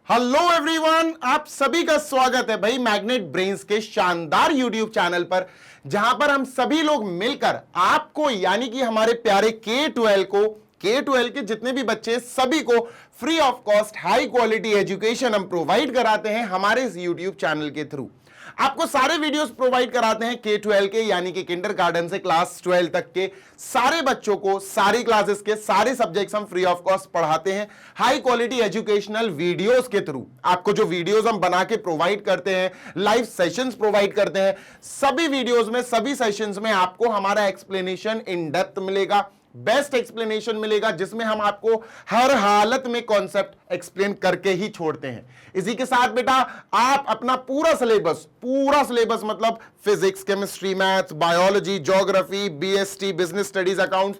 Hello everyone, आप सभी का स्वागत है भाई मैग्नेट ब्रेन्स के शानदार यूट्यूब चैनल पर, जहां पर हम सभी लोग मिलकर आपको यानी कि हमारे प्यारे K12 के जितने भी बच्चे सभी को free of cost high quality education हम प्रोवाइड कराते हैं हमारे इस यूट्यूब चैनल के थ्रू। आपको सारे वीडियोस प्रोवाइड कराते हैं K12 के यानी कि किंडरगार्टन से क्लास 12 तक के सारे बच्चों को सारी क्लासेस के सारे सब्जेक्ट्स हम फ्री ऑफ कॉस्ट पढ़ाते हैं हाई क्वालिटी एजुकेशनल वीडियोस के थ्रू। आपको जो वीडियोस हम बना के प्रोवाइड करते हैं, लाइव सेशंस प्रोवाइड करते हैं, सभी वीडियोस में सभी सेशंस में आपको हमारा एक्सप्लेनेशन इन डेप्थ मिलेगा, बेस्ट एक्सप्लेनेशन मिलेगा, जिसमें हम आपको हर हालत में कॉन्सेप्ट एक्सप्लेन करके ही छोड़ते हैं। इसी के साथ बेटा आप अपना पूरा सिलेबस मतलब physics, chemistry, maths, biology, geography, BST, business studies, accounts,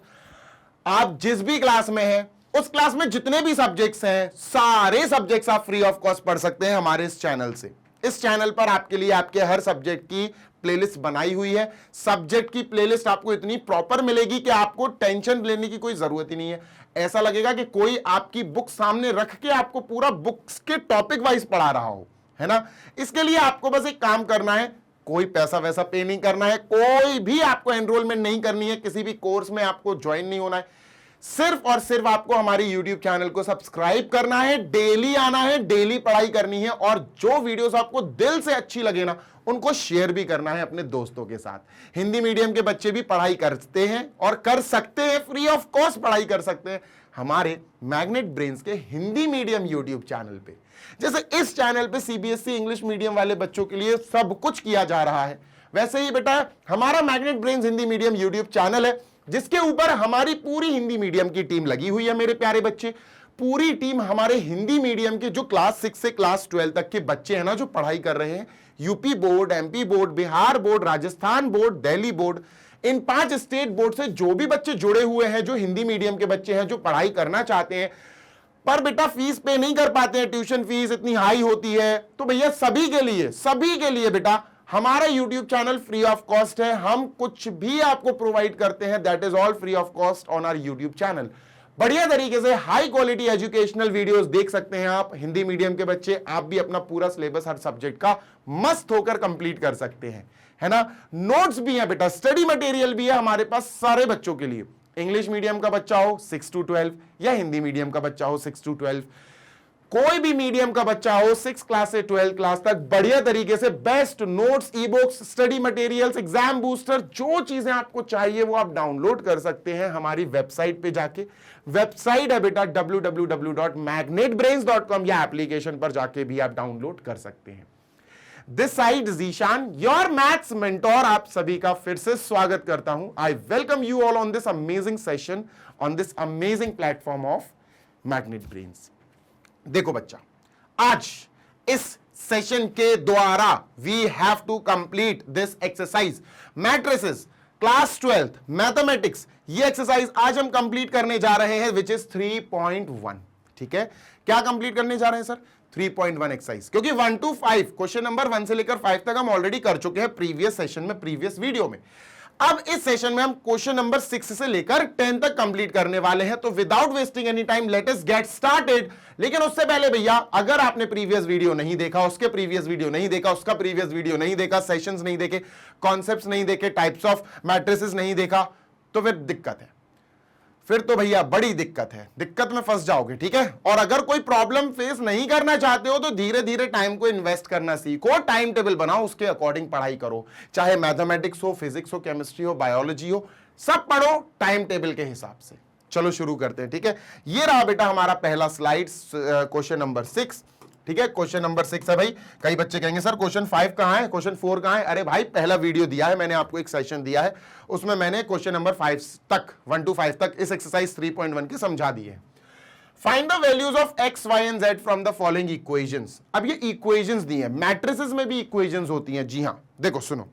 आप जिस भी क्लास में हैं उस क्लास में जितने भी सब्जेक्ट्स हैं सारे सब्जेक्ट्स आप फ्री ऑफ कॉस्ट पढ़ सकते हैं हमारे इस चैनल से। इस चैनल पर आपके लिए आपके हर सब्जेक्ट की प्लेलिस्ट बनाई हुई है। सब्जेक्ट की प्लेलिस्ट आपको इतनी प्रॉपर मिलेगी कि आपको टेंशन लेने की कोई जरूरत ही नहीं है। ऐसा लगेगा कि कोई आपकी बुक सामने रख के आपको पूरा बुक्स के टॉपिक वाइज पढ़ा रहा हो, है ना। इसके लिए आपको बस एक काम करना है, कोई पैसा वैसा पे नहीं करना है, कोई भी आपको एनरोलमेंट नहीं करनी है, किसी भी कोर्स में आपको ज्वाइन नहीं होना है। सिर्फ और सिर्फ आपको हमारी YouTube चैनल को सब्सक्राइब करना है, डेली आना है, डेली पढ़ाई करनी है, और जो वीडियोस आपको दिल से अच्छी लगे ना उनको शेयर भी करना है अपने दोस्तों के साथ। हिंदी मीडियम के बच्चे भी पढ़ाई करते हैं और कर सकते हैं, फ्री ऑफ कॉस्ट पढ़ाई कर सकते हैं हमारे मैग्नेट ब्रेन्स के हिंदी मीडियम YouTube चैनल पे। जैसे इस चैनल पे CBSE इंग्लिश मीडियम वाले बच्चों के लिए सब कुछ किया जा रहा है, वैसे ही बेटा हमारा magnet brains Hindi medium YouTube channel है जिसके ऊपर हमारी पूरी हिंदी मीडियम की टीम लगी हुई है। मेरे प्यारे बच्चे, पूरी टीम हमारे हिंदी मीडियम के जो क्लास 6 से क्लास 12 तक के बच्चे हैं ना, जो पढ़ाई कर रहे हैं, UP board, MP board, Bihar board, Rajasthan board, Delhi board, इन 5 स्टेट बोर्ड से जो भी बच्चे जुड़े हुए हैं, जो हिंदी मीडियम के बच्चे हैं, जो पढ़ाई करना चाहते हैं पर बेटा फीस पे नहीं कर पाते हैं, ट्यूशन फीस इतनी हाई होती है, तो भैया सभी के लिए बेटा हमारा YouTube channel free of cost है। हम कुछ भी आपको प्रोवाइड करते हैं, that is all free of cost on our YouTube channel. बढ़िया तरीके से हाई क्वालिटी एजुकेशनल वीडियोस देख सकते हैं आप। हिंदी मीडियम के बच्चे आप भी अपना पूरा सिलेबस हर सब्जेक्ट का मस्त होकर कंप्लीट कर सकते हैं, है ना। नोट्स भी है बेटा, स्टडी मटेरियल भी है हमारे पास सारे बच्चों के लिए। इंग्लिश मीडियम का बच्चा हो 6 to 12 या हिंदी मीडियम का बच्चा हो 6 to 12, कोई भी मीडियम का बच्चा हो 6 क्लास से 12 क्लास तक, बढ़िया तरीके से best notes, e books, study materials, exam booster, जो चीजें आपको चाहिए वो आप डाउनलोड कर सकते हैं हमारी वेबसाइट पे जाके। वेबसाइट है बेटा www.magnetbrains.com, या एप्लीकेशन पर जाके भी आप डाउनलोड कर सकते हैं। This side Zeeshan, your maths mentor, आप सभी का फिर से स्वागत करता हूं। I welcome you all on this amazing session on this amazing platform of Magnet Brains. देखो बच्चा, आज इस सेशन के द्वारा we have to complete this exercise matrices class 12 mathematics. ये एक्सरसाइज आज हम कंप्लीट करने जा रहे हैं विच इज 3.1। ठीक है, क्या कंप्लीट करने जा रहे हैं सर? 3.1 एक्सरसाइज, क्योंकि 1 to 5 क्वेश्चन नंबर 1 से लेकर 5 तक हम ऑलरेडी कर चुके हैं प्रीवियस सेशन में, प्रीवियस वीडियो में। अब इस सेशन में हम क्वेश्चन नंबर 6 से लेकर 10 तक कंप्लीट करने वाले हैं। तो without wasting any time let us get started. लेकिन उससे पहले भैया, अगर आपने प्रीवियस वीडियो नहीं देखा, उसके प्रीवियस वीडियो नहीं देखा, उसका प्रीवियस वीडियो नहीं देखा, सेशंस नहीं देखे, कॉन्सेप्ट्स नहीं देखे, टाइप्स ऑफ मैट्रिसेस नहीं देखा, तो फिर दिक्कत है, फिर तो भैया बड़ी दिक्कत है, दिक्कत में फंस जाओगे। ठीक है, और अगर कोई प्रॉब्लम फेस नहीं करना चाहते हो तो धीरे धीरे टाइम को इन्वेस्ट करना सीखो, टाइम टेबल बनाओ, उसके अकॉर्डिंग पढ़ाई करो। चाहे मैथमेटिक्स हो, फिजिक्स हो, केमिस्ट्री हो, बायोलॉजी हो, सब पढ़ो टाइम टेबल के हिसाब से। चलो शुरू करते हैं। ठीक है, ये रहा बेटा हमारा पहला स्लाइड, क्वेश्चन नंबर 6। ठीक है, क्वेश्चन नंबर 6 है भाई। कई बच्चे कहेंगे सर क्वेश्चन 5 कहां है, क्वेश्चन 4 कहां है? अरे भाई पहला वीडियो दिया है मैंने आपको, एक सेशन दिया है, उसमें मैंने क्वेश्चन नंबर 5 तक, 1 to 5 तक इस एक्सरसाइज 3.1 की समझा दी है। Find the values of x, y and z from the following equations. अब ये इक्वेशंस दी है, मैट्रिसेस में भी इक्वेशंस होती हैं। जी हां, देखो सुनो,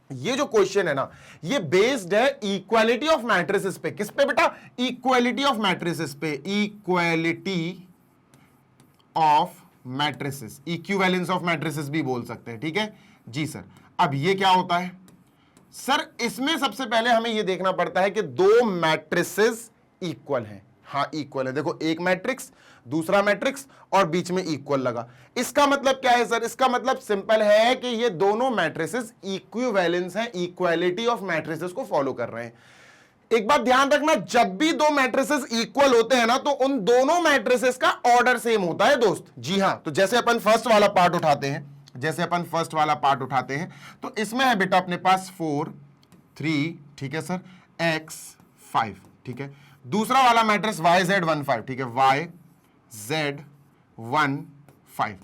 ये जो क्वेश्चन है ना, ये बेस्ड है इक्वालिटी ऑफ मैट्रिसेस पे। किस पे बेटा? इक्वालिटी ऑफ मैट्रिसेस पे, equality of matrices, equivalence of matrices भी बोल सकते हैं। ठीक है जी सर। अब ये क्या होता है सर? इसमें सबसे पहले हमें यह देखना पड़ता है कि दो मैट्रिसेस इक्वल हैं। हाँ इक्वल है, देखो एक मैट्रिक्स दूसरा मैट्रिक्स और बीच में इक्वल लगा। इसका मतलब क्या है सर? इसका मतलब सिंपल है कि ये दोनों मैट्रिसेस इक्विवेलेंस हैं, इक्वालिटी ऑफ मैट्रिसेस को फॉलो कर रहे हैं। एक बात ध्यान रखना, जब भी दो मैट्रिसेस इक्वल होते हैं ना तो उन दोनों मैट्रिसेस का ऑर्डर सेम होता है दोस्त। जी हां, तो जैसे अपन फर्स्ट वाला पार्ट उठाते हैं, तो इसमें है बेटा अपने पास 4 3, ठीक है सर, x 5, ठीक है। दूसरा वाला मैट्रिक्स yz 1 5, ठीक है, yz 1 5।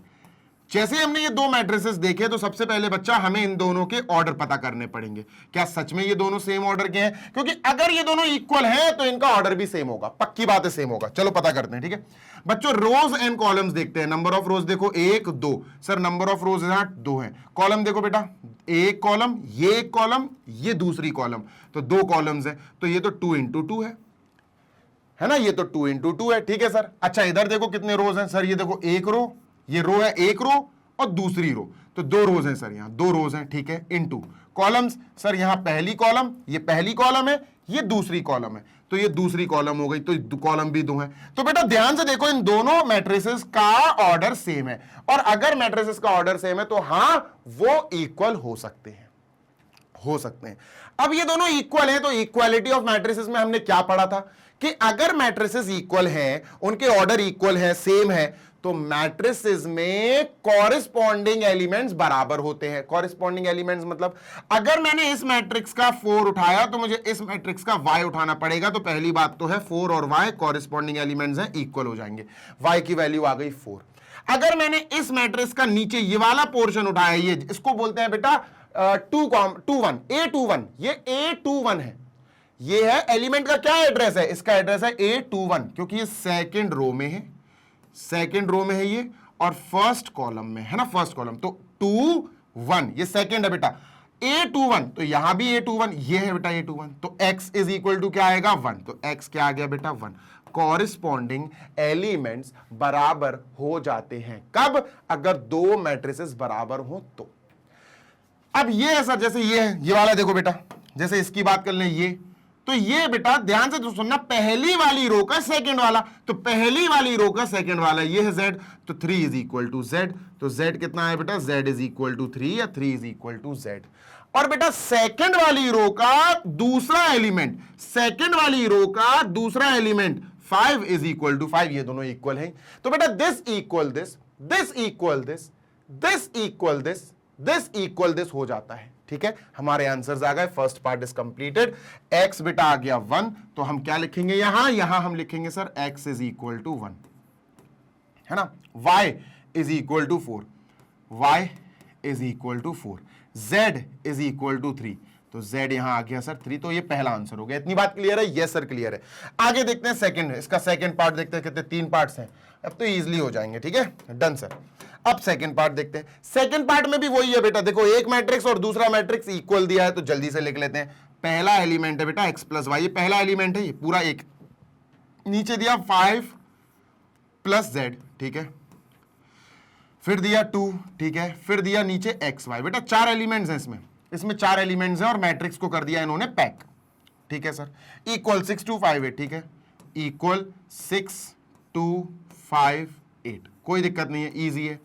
जैसे हमने ये दो मैट्रिसेस देखे तो सबसे पहले बच्चा हमें इन दोनों के ऑर्डर पता करने पड़ेंगे। क्या सच में ये दोनों सेम ऑर्डर के हैं? क्योंकि अगर ये दोनों इक्वल हैं तो इनका ऑर्डर भी सेम होगा, पक्की बात है सेम होगा। चलो पता करते हैं, ठीक है बच्चों। रोज एंड कॉलम्स देखते हैं। नंबर ऑफ रोज देखो 1 2, सर नंबर ऑफ रोज यहां 2 है। कॉलम देखो बेटा, एक कॉलम, ये एक कॉलम, ये दूसरी कॉलम, तो 2 कॉलम्स है, तो ये तो 2 × 2 है ना, ये तो 2 × 2 है, ठीक है सर। अच्छा इधर देखो कितने रोज हैं सर? ये देखो एक रो, ये रो है एक रो और दूसरी रो, तो 2 रोज हैं सर, यहां 2 रोज हैं, ठीक है। इनटू कॉलम्स, सर यहां पहली कॉलम, ये पहली कॉलम है, ये दूसरी कॉलम है, तो ये दूसरी कॉलम हो गई, तो कॉलम भी 2 है। तो बेटा ध्यान से देखो, इन दोनों मैट्रिसेस का ऑर्डर सेम है, और अगर मैट्रिसेस का ऑर्डर सेम है तो हां वो इक्वल हो सकते हैं। अब ये दोनों इक्वल हैं तो इक्वालिटी ऑफ मैट्रिसेस में हमने क्या पढ़ा था कि अगर मैट्रिसेस इक्वल हैं, उनके ऑर्डर इक्वल है, सेम है, तो मैट्रिसेस में कॉरेस्पॉन्डिंग एलिमेंट्स बराबर होते हैं। कॉरेस्पॉन्डिंग एलिमेंट्स मतलब अगर मैंने इस मैट्रिक्स का 4 उठाया तो मुझे इस मैट्रिक्स का y उठाना पड़ेगा। तो पहली बात तो है 4 और y कॉरेस्पॉन्डिंग एलिमेंट्स हैं, इक्वल हो जाएंगे। y की वैल्यू आ गई 4। अगर मैंने इस मैट्रिक्स का नीचे ये वाला पोर्शन उठाया, ये इसको बोलते हैं बेटा 2 1 A21, ये A21 है। ये है एलिमेंट का क्या एड्रेस है? इसका एड्रेस है A21, क्योंकि ये सेकंड रो में है, ये, और फर्स्ट कॉलम में है ना, फर्स्ट कॉलम, तो 2 1 ये सेकंड है बेटा। A21, तो यहां भी A21, ये है बेटा A21, तो x इज इक्वल टू क्या आएगा 1, तो x क्या आ गया बेटा 1। कॉरेस्पॉन्डिंग एलिमेंट्स बराबर हो जाते हैं कब? अगर दो मैट्रिसेस बराबर हो तो। अब ये है सर, जैसे ये है, ये वाला देखो बेटा, जैसे इसकी बात कर लें, ये तो ये बेटा ध्यान से तो सुनना, पहली वाली रो का सेकंड वाला, तो पहली वाली रो का सेकंड वाला ये है z, तो 3 इज इक्वल टू z, तो z कितना है बेटा? z इज इक्वल टू 3 या 3 इज इक्वल टू z। और बेटा सेकंड वाली रो का दूसरा एलिमेंट 5 इज इक्वल टू 5, ये दोनों इक्वल हैं। तो बेटा this equal this, this equal this, this equal this, this equal this हो जाता है, ठीक है। हमारे आंसर्स आ गए, first part is completed. x बेटा आ गया 1, तो हम क्या लिखेंगे यहां हम लिखेंगे sir x is equal to 1, है ना। y is equal to 4, y is equal to 4, z is equal to 3, तो z यहां आ गया सर 3, तो ये पहला आंसर हो गया। इतनी बात क्लियर है? यस सर क्लियर है। आगे देखते हैं सेकंड, इसका सेकंड पार्ट देखते हैं, कितने 3 पार्ट्स हैं, अब तो इजीली हो जाएंगे, ठीक है, डन सर। अब सेकंड पार्ट देखते हैं। सेकंड पार्ट में भी वही है बेटा, देखो एक मैट्रिक्स और दूसरा मैट्रिक्स इक्वल दिया है, तो जल्दी से लिख लेते हैं। पहला एलिमेंट है बेटा x प्लस वाई, ये पहला एलिमेंट है, ये पूरा एक, नीचे दिया 5 प्लस z, ठीक है, फिर दिया 2, ठीक है, फिर दिया नीचे एक्स वाई। बेटा 4 एलिमेंट्स हैं इसमें 4 एलिमेंट्स हैं, और मैट्रिक्स को कर दिया इन्होंने पैक, ठीक है सर। इक्वल 6 2 5 8, ठीक है, इक्वल 6 2 5 8, कोई दिक्कत नहीं है, इजी है।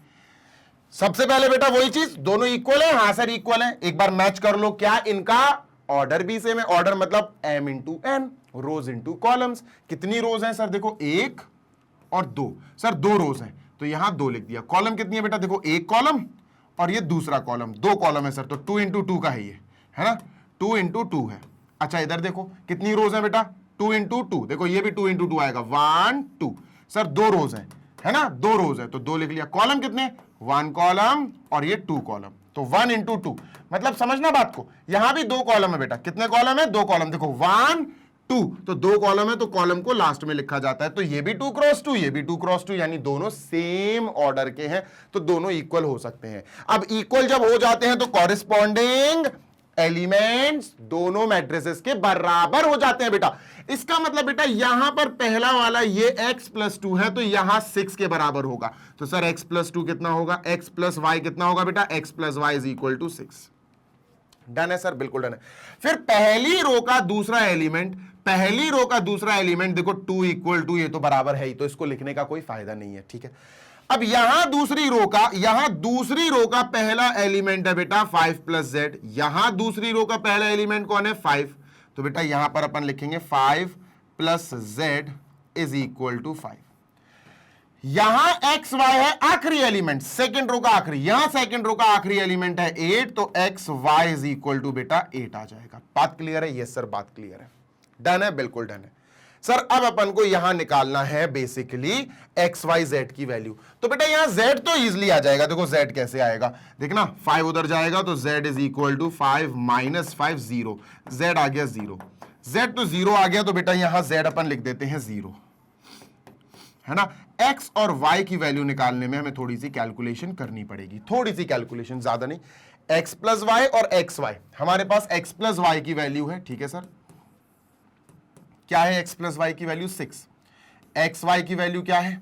सबसे पहले बेटा वही चीज, दोनों इक्वल है, हाँ सर इक्वल है, एक बार मैच कर लो, क्या इनका ऑर्डर भी सेम है? ऑर्डर मतलब m इंटू n, रोज इंटू कॉलम्स। कितनी रोज हैं सर? देखो 1 और 2, सर 2 रोज हैं, तो यहां 2 लिख दिया। कॉलम कितनी है बेटा? देखो एक कॉलम और ये दूसरा कॉलम, 2 कॉलम है सर, तो 2 × 2 का है ना, 2 × 2 है। अच्छा इधर देखो कितनी रोज है बेटा? 2 × 2, देखो ये भी 2 × 2 आएगा, 1 2, सर 2 रोज है ना, 2 रोज है, तो 2 लिख लिया। कॉलम कितने? 1 कॉलम और ये 2 कॉलम, तो 1 × 2, मतलब समझना बात को, यहां भी 2 कॉलम है बेटा। कितने कॉलम है? 2 कॉलम, देखो 1 2, तो 2 कॉलम है, तो कॉलम को लास्ट में लिखा जाता है, तो ये भी 2 × 2, ये भी 2 × 2, यानी दोनों सेम ऑर्डर के हैं, तो दोनों इक्वल हो सकते हैं। अब इक्वल जब हो जाते हैं तो कॉरेस्पॉन्डिंग एलिमेंट्स दोनों मैट्रिसेस के बराबर हो जाते हैं बेटा। इसका मतलब बेटा यहां पर पहला वाला ये x + 2 है, तो यहां 6 के बराबर होगा, तो सर x + 2 कितना होगा? x + y कितना होगा बेटा? x + y = 6। डन है सर, बिल्कुल डन है। फिर पहली रो का दूसरा एलिमेंट पहली रो का दूसरा एलिमेंट देखो 2 इक्वल टू, ये तो बराबर है ही, तो इसको लिखने का कोई फायदा नहीं है, ठीक है। अब यहां दूसरी रो का पहला एलिमेंट है बेटा 5 प्लस जेड, यहां दूसरी रो का पहला एलिमेंट कौन है 5, तो बेटा यहां पर अपन लिखेंगे 5 plus z is equal to 5। यहां एक्स वाई है आखिरी एलिमेंट, सेकंड रो का आखिरी, यहां सेकंड रो का आखिरी एलिमेंट है 8, तो x y is equal to बेटा 8 आ जाएगा। बात क्लियर है? यस सर, बात क्लियर है, डन है, बिल्कुल डन है सर। अब अपन को यहां निकालना है बेसिकली एक्स वाई जेड की वैल्यू, तो बेटा यहां जेड तो इजिली आ जाएगा। देखो जेड कैसे आएगा, देखना 5 उधर जाएगा तो Z is equal to 5 minus 5 0, Z आ गया 0, जेड तो 0 आ गया, तो बेटा यहां जेड अपन लिख देते हैं 0, है ना। एक्स और वाई की वैल्यू निकालने में हमें थोड़ी सी कैलकुलेशन करनी पड़ेगी, थोड़ी सी कैलकुलेशन, ज्यादा नहीं। एक्स प्लस वाई और एक्स वाई, हमारे पास एक्स प्लस वाई की वैल्यू है, ठीक है सर। क्या है एक्स प्लस वाई की वैल्यू 6, एक्स वाई की वैल्यू क्या है,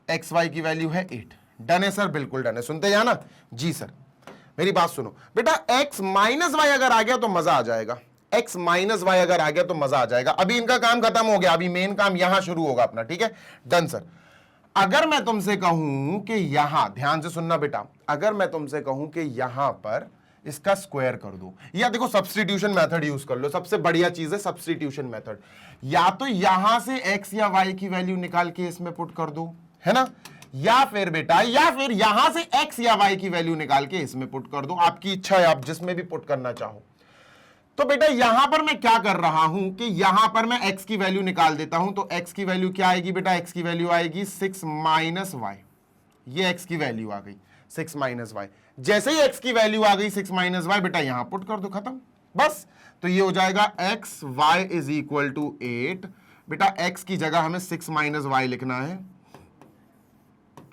एक्स वाई की वैल्यू है 8। डन है सर, बिल्कुल डन है। सुनते जाना जी सर। मेरी बात सुनो बेटा, एक्स माइनस वाई अगर आ गया तो मजा आ जाएगा, एक्स माइनस वाई अगर आ गया तो मजा आ जाएगा। अभी इनका काम खत्म हो गया, अभी मेन काम यहां शुरू होगा अपना, ठीक है। Done sir. अगर मैं तुमसे कहूं कि यहां, ध्यान से सुनना बेटा, अगर मैं तुमसे कहूं कि यहां पर इसका स्क्वायर कर दो, या देखो सब्स्टिट्यूशन मेथड यूज कर लो, सबसे बढ़िया चीज है सब्स्टिट्यूशन मेथड। या तो यहां से एक्स या वाई की वैल्यू निकाल के इसमें पुट कर दो, है ना, या फिर बेटा, या फिर यहां से एक्स या वाई की वैल्यू निकाल के इसमें पुट कर दो, आपकी इच्छा है, आप जिसमें भी पुट करना चाहो। तो बेटा यहां पर मैं क्या कर रहा हूं कि यहां पर मैं x की वैल्यू निकाल देता हूं, तो x की वैल्यू क्या आएगी बेटा, x की वैल्यू आएगी 6 माइनस वाई, ये x की वैल्यू आ गई 6 माइनस वाई। जैसे ही x की वैल्यू आ गई 6 माइनस वाई, बेटा यहां पुट कर दो, खत्म बस। तो ये हो जाएगा x y is equal to 8। बेटा x की जगह हमें 6 माइनस वाई लिखना है,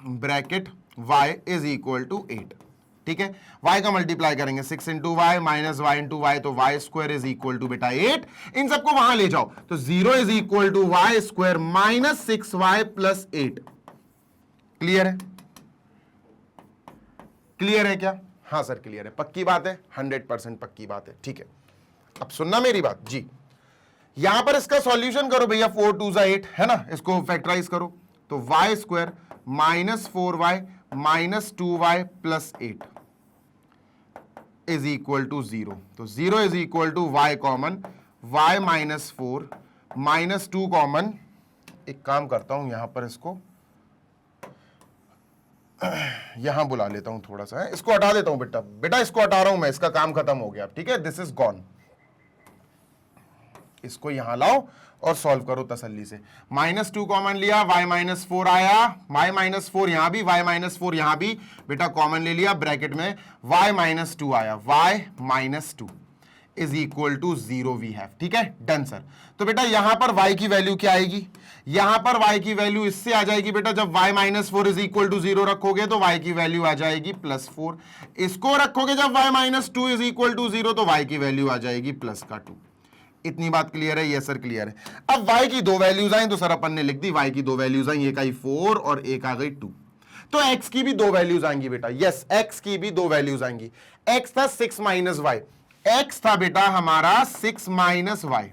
bracket y is equal to 8, ठीक है। y का मल्टीप्लाई करेंगे 6 into Y minus Y into Y, तो Y square is equal to बेटा 8। इन सबको वहां ले जाओ तो 0 is equal to Y square minus 6y plus 8। Clear है? क्लियर है क्या? हाँ सर क्लियर है, पक्की बात है, 100% पक्की बात है, ठीक है। अब सुनना मेरी बात जी, यहां पर इसका सॉल्यूशन करो भैया, 4 2 8, है ना, इसको फैक्टराइज करो, तो Y square minus 4y minus 2y plus 8 is equal to 0। तो 0 is equal to y common, y minus 4 minus 2 common. एक काम करता हूं, यहां पर इसको यहां बुला लेता हूं थोड़ा सा, है इसको हटा देता हूं बेटा, बेटा इसको हटा रहा हूं मैं, इसका काम खत्म हो गया, ठीक है, दिस इज गॉन। इसको यहां लाओ और सॉल्व करो तसल्ली से। माइनस 2 कॉमन लिया, y माइनस 4 आया, y माइनस 4 यहां भी, y माइनस 4 यहां भी, बेटा कॉमन ले लिया, ब्रैकेट में y माइनस 2 आया, y minus 2 is equal to 0 we have, ठीक है। Done sir. तो बेटा यहां पर y की वैल्यू क्या आएगी, यहां पर y की वैल्यू इससे आ जाएगी बेटा, जब y minus 4 is equal to 0 रखोगे तो y की वैल्यू आ जाएगी प्लस 4। इसको रखोगे जब y minus 2 is equal to 0, तो y की वैल्यू आ जाएगी प्लस का 2। इतनी बात क्लियर है? यस सर क्लियर है। अब y की दो वैल्यूज आई, तो सर अपन ने लिख दी y की दो वैल्यूज आई, एक आई 4 और एक आ गई 2। तो x की भी दो वैल्यूज आएंगी बेटा, यस x की भी दो वैल्यूज आएंगी। x था 6 माइनस वाई, x था बेटा हमारा 6 माइनस वाई,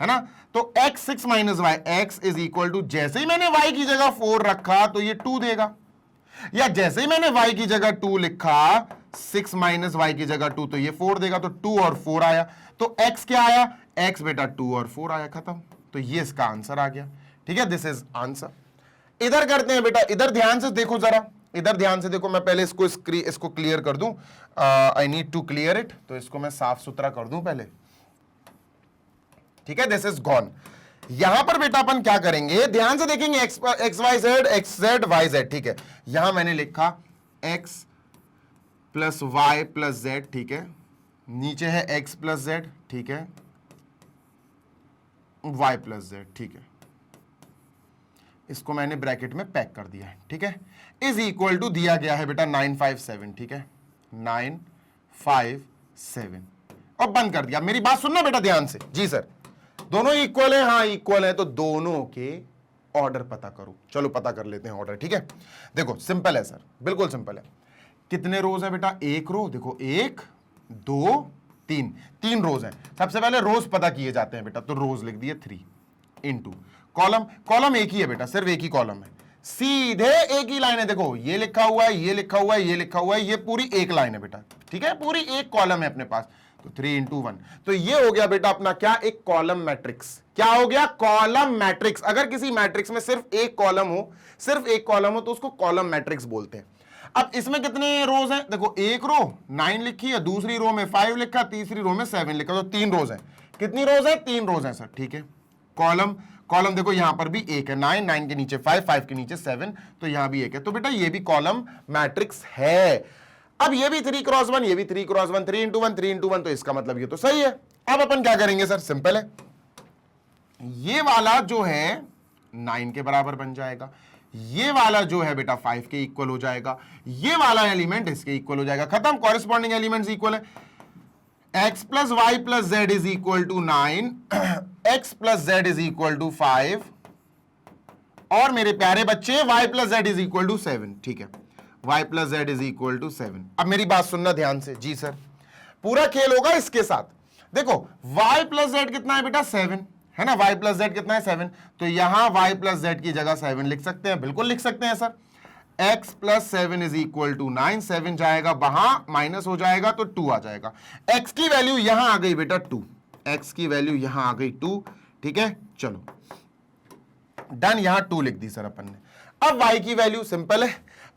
है ना, तो x 6 minus y, x is equal to, जैसे ही मैंने y की जगह 4 रखा तो ये 2 देगा, या जैसे ही मैंने y की जगह 2 लिखा, 6 माइनस वाई की जगह 2, तो ये 4 देगा, तो 2 और 4 आया, तो x क्या आया, x बेटा 2 और 4 आया, खत्म। तो ये इसका आंसर आ गया, ठीक है, दिस इज आंसर। इधर करते हैं बेटा, इधर ध्यान से देखो जरा, इधर ध्यान से देखो, मैं पहले इसको क्लियर कर दूं, I need to clear it, तो इसको मैं साफ सुथरा कर दूं पहले, ठीक है, दिस इज गॉन। यहां पर बेटा अपन क्या करेंगे, ध्यान से देखेंगे, x y z, x z y z, ठीक है। यहां मैंने लिखा x plus y plus z, ठीक है, नीचे है एक्स प्लस जेड, ठीक है, वाई प्लस जेड, ठीक है, इसको मैंने ब्रैकेट में पैक कर दिया है, ठीक है, इज इक्वल टू दिया गया है बेटा 957, ठीक है, 957, और बंद कर दिया। मेरी बात सुनना बेटा ध्यान से, जी सर, दोनों इक्वल है, हाँ इक्वल है, तो दोनों के ऑर्डर पता करो। चलो पता कर लेते हैं ऑर्डर, ठीक है। देखो सिंपल है सर, बिल्कुल सिंपल है। कितने रोज है बेटा, एक रो, देखो 1 2 तीन तीन रोज हैं। सबसे पहले रोज पता किए जाते हैं बेटा, तो रोज लिख दिए 3 इंटू कॉलम, कॉलम एक ही है बेटा, सिर्फ एक ही कॉलम है, सीधे एक ही लाइन है। देखो ये लिखा हुआ है, ये लिखा हुआ है, ये लिखा हुआ है, ये पूरी एक लाइन है बेटा, ठीक है, पूरी एक कॉलम है अपने पास। तो 3 इंटू 1, तो ये हो गया बेटा अपना क्या, एक कॉलम मैट्रिक्स। क्या हो गया, कॉलम मैट्रिक्स। अगर किसी मैट्रिक्स में सिर्फ एक कॉलम हो, सिर्फ एक कॉलम हो, तो उसको कॉलम मैट्रिक्स बोलते हैं। अब इसमें कितने रोज हैं, देखो एक रो 9 लिखी है, दूसरी रो में 5 लिखा, तीसरी रो में 7 लिखा, तो 3 रोज हैं। कितनी रोज है, 3 रोज हैं सर, ठीक है। कॉलम, कॉलम देखो यहां पर भी एक है, 9, 9 के नीचे 5, 5 के नीचे 7, तो यहां भी एक है, तो बेटा ये भी कॉलम मैट्रिक्स है। अब ये भी 3 क्रॉस 1, ये भी 3 क्रॉस 1, 3 इंटू 1, 3 इंटू 1, तो इसका मतलब ये तो सही है। अब अपन क्या करेंगे सर, सिंपल है, ये वाला जो है 9 के बराबर बन जाएगा, ये वाला जो है बेटा 5 के इक्वल हो जाएगा, ये वाला एलिमेंट इसके इक्वल हो जाएगा, खत्म। कॉरेस्पॉन्डिंग एलिमेंट्स इक्वल है। x plus y plus z is equal to 9, x plus z is equal to 5, और मेरे प्यारे बच्चे y plus z is equal to 7, ठीक है, y plus z is equal to 7। अब मेरी बात सुनना ध्यान से, जी सर पूरा खेल होगा इसके साथ। देखो y प्लस जेड कितना है बेटा, 7 है ना, y प्लस जेड कितना है, 7, तो यहां y प्लस जेड की जगह 7 लिख सकते हैं, बिल्कुल लिख सकते हैं sir. x plus 7 is equal to 9, 7 जाएगा वहां, माइनस हो जाएगा तो 2 आ जाएगा। x की वैल्यू यहां आ गई बेटा 2, x की वैल्यू यहां आ गई 2, ठीक है, चलो डन, यहां 2 लिख दी सर अपन ने। अब y की वैल्यू सिंपल है,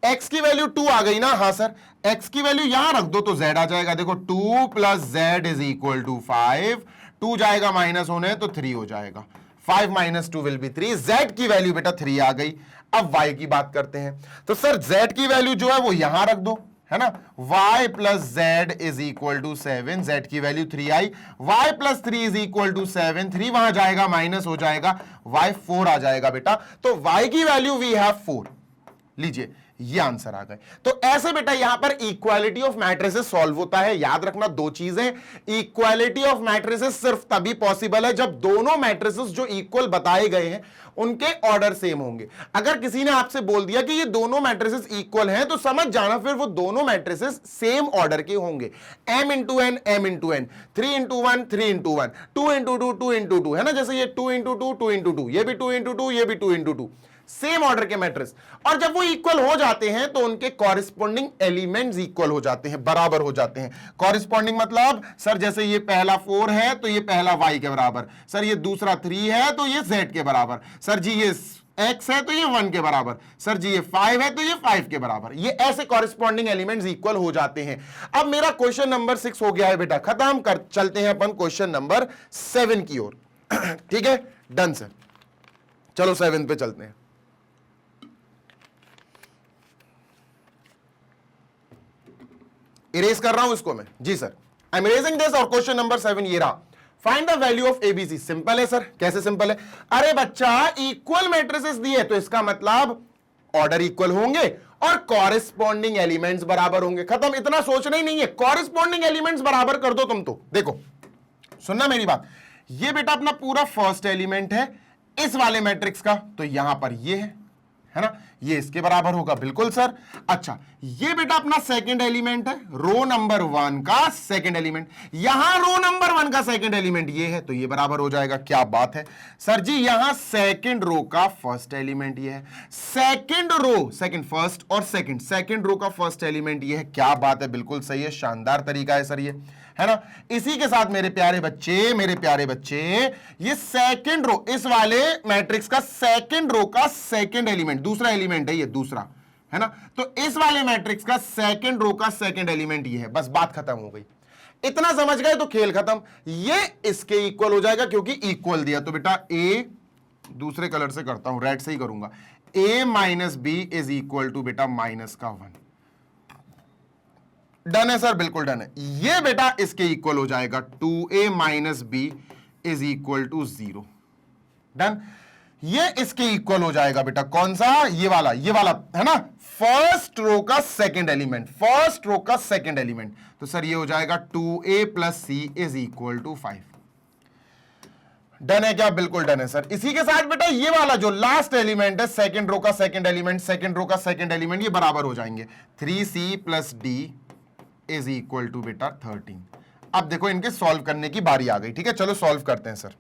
x की वैल्यू 2 आ गई ना, हाँ सर, x की वैल्यू यहां रख दो तो z आ जाएगा। देखो 2 plus z is equal to 5, 2 जाएगा माइनस होने तो 3 हो जाएगा, 5 माइनस 2 विल बी 3, z की वैल्यू बेटा 3 आ गई। अब y की बात करते हैं, तो सर z की वैल्यू जो है वो यहां रख दो, है ना, y plus z is equal to 7, z की वैल्यू 3 आई, y plus 3 is equal to 7, 3 वहां जाएगा माइनस हो जाएगा, y 4 आ जाएगा बेटा, तो y की वैल्यू वी हैव 4, लीजिए ये आंसर आ गए। तो ऐसे बेटा यहां पर इक्वालिटी ऑफ मैट्रिसेस सॉल्व होता है। याद रखना दो चीजें, इक्वालिटी ऑफ मैट्रिसेस सिर्फ तभी पॉसिबल है जब दोनों मैट्रिसेस जो इक्वल बताए गए हैं उनके ऑर्डर सेम होंगे। अगर किसी ने आपसे बोल दिया कि ये दोनों मैट्रिसेस इक्वल हैं, तो समझ जाना फिर वो दोनों मैट्रिसेस सेम ऑर्डर के होंगे, m into n, m into n, 3 into 1, 3 into 1, 2 into 2, 2 into 2, है ना, जैसे ये 2 इंटू 2, 2 इंटू 2, ये भी 2 इंटू 2, ये भी 2 इंटू 2, सेम ऑर्डर के मैट्रिक्स। और जब वो इक्वल हो जाते हैं तो उनके कॉरेस्पॉन्डिंग एलिमेंट्स इक्वल हो जाते हैं, बराबर हो जाते हैं। कॉरेस्पॉन्डिंग मतलब सर जैसे ये पहला 4 है तो ये पहला y के बराबर, सर ये दूसरा 3 है तो ये z के बराबर, सर जी ये x है तो ये 1 के बराबर, सर जी ये 5 है तो ये 5 के बराबर। ये ऐसे कॉरेस्पॉन्डिंग एलिमेंट्स इक्वल हो जाते हैं। अब मेरा क्वेश्चन नंबर 6 हो गया है बेटा खत्म, कर चलते हैं अपन क्वेश्चन नंबर 7 की ओर। ठीक है, डन सर, चलो 7 पे चलते हैं। इरेज कर रहा हूं इसको मैं, जी sir, I am erasing this, और क्वेश्चन नंबर 7 ये रहा, find the value of ABC. Simple है सर, कैसे सिंपल है, अरे बच्चा इक्वल मैट्रिसेस दिए तो इसका मतलब ऑर्डर इक्वल होंगे और कॉरेस्पॉन्डिंग एलिमेंट्स बराबर होंगे, खत्म, इतना सोचना ही नहीं है, कॉरेस्पॉन्डिंग एलिमेंट्स बराबर कर दो तुम तो। देखो सुनना मेरी बात, ये बेटा अपना पूरा फर्स्ट एलिमेंट है इस वाले मैट्रिक्स का, तो यहां पर ये है ना, ये इसके बराबर होगा, बिल्कुल सर। अच्छा ये बेटा अपना सेकंड एलिमेंट है, रो नंबर 1 का सेकंड एलिमेंट, यहां रो नंबर 1 का सेकंड एलिमेंट ये है, तो ये बराबर हो जाएगा। क्या बात है सर जी, यहां सेकंड रो का फर्स्ट एलिमेंट ये है, सेकंड रो, सेकंड फर्स्ट और सेकंड रो का फर्स्ट एलिमेंट ये है। क्या बात है, बिल्कुल सही है, शानदार तरीका है सर ये, है ना। इसी के साथ मेरे प्यारे बच्चे ये सेकंड रो, इस वाले मैट्रिक्स का सेकंड रो का सेकंड एलिमेंट, दूसरा एलिमेंट है ये, दूसरा, है ना, तो इस वाले मैट्रिक्स का सेकंड रो का सेकंड एलिमेंट ये है, बस बात खत्म हो गई। इतना समझ गए तो खेल खत्म, ये इसके इक्वल हो जाएगा क्योंकि इक्वल दिया, तो बेटा ए, दूसरे कलर से करता हूं, रेड से ही करूंगा, a minus b is equal to बेटा माइनस का 1। डन है सर, बिल्कुल डन है। ये बेटा इसके इक्वल हो जाएगा, 2a minus b is equal to 0। Done, ये इसके इक्वल हो जाएगा बेटा, कौन सा, ये वाला है ना, फर्स्ट रो का सेकंड एलिमेंट, फर्स्ट रो का सेकंड एलिमेंट, तो सर ये हो जाएगा 2a plus c is equal to 5। Done है क्या, बिल्कुल डन है सर। इसी के साथ बेटा ये वाला जो लास्ट एलिमेंट है, सेकंड रो का सेकंड एलिमेंट, सेकंड रो का सेकंड एलिमेंट, ये बराबर हो जाएंगे, 3c plus d is equal to बेटा 13। अब देखो इनके सॉल्व करने की बारी आ गई। ठीक है, चलो सॉल्व करते हैं सर।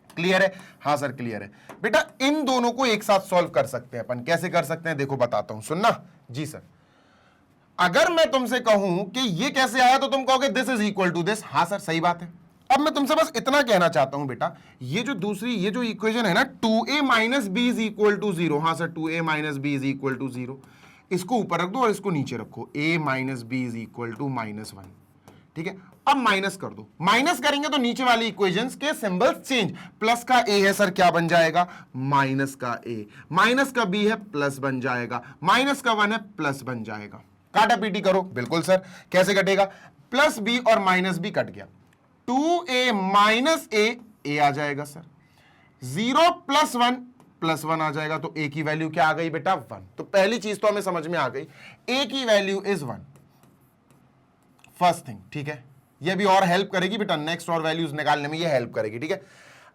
क्लियर है? हाँ सर क्लियर है। बेटा इन दोनों को एक साथ सॉल्व कर सकते हैं अपन। कैसे कर सकते हैं देखो बताता हूं, सुनना। जी सर, अगर मैं तुमसे कहूं कि ये कैसे आया तो तुम कहोगे this is equal to this. हाँ सर सही बात है। अब मैं तुमसे बस इतना कहना चाहता हूं बेटा, ये जो दूसरी ये जो इक्वेशन है ना 2a minus b is equal to 0, हाँ sir 2a minus b is equal to 0, इसको ऊपर रख दो और इसको नीचे रखो, a minus b is equal to -1। ठीक है, अब माइनस कर दो। माइनस करेंगे तो नीचे वाली इक्वेशंस के सिंबल्स चेंज। प्लस का a है सर क्या बन जाएगा, माइनस का a, माइनस का b है प्लस बन जाएगा, माइनस का 1 है प्लस बन जाएगा। काटा पीटी करो। बिल्कुल सर, कैसे कटेगा, प्लस b और माइनस b कट गया, 2a माइनस a आ जाएगा सर, 0 प्लस 1 आ जाएगा, तो a की वैल्यू क्या आ गई बेटा 1। तो पहली चीज तो हमें समझ में आ गई, a की वैल्यू इज 1, फर्स्ट थिंग। ठीक है, ये भी और हेल्प करेगी बेटा, नेक्स्ट और वैल्यूज निकालने में ये हेल्प करेगी। ठीक है,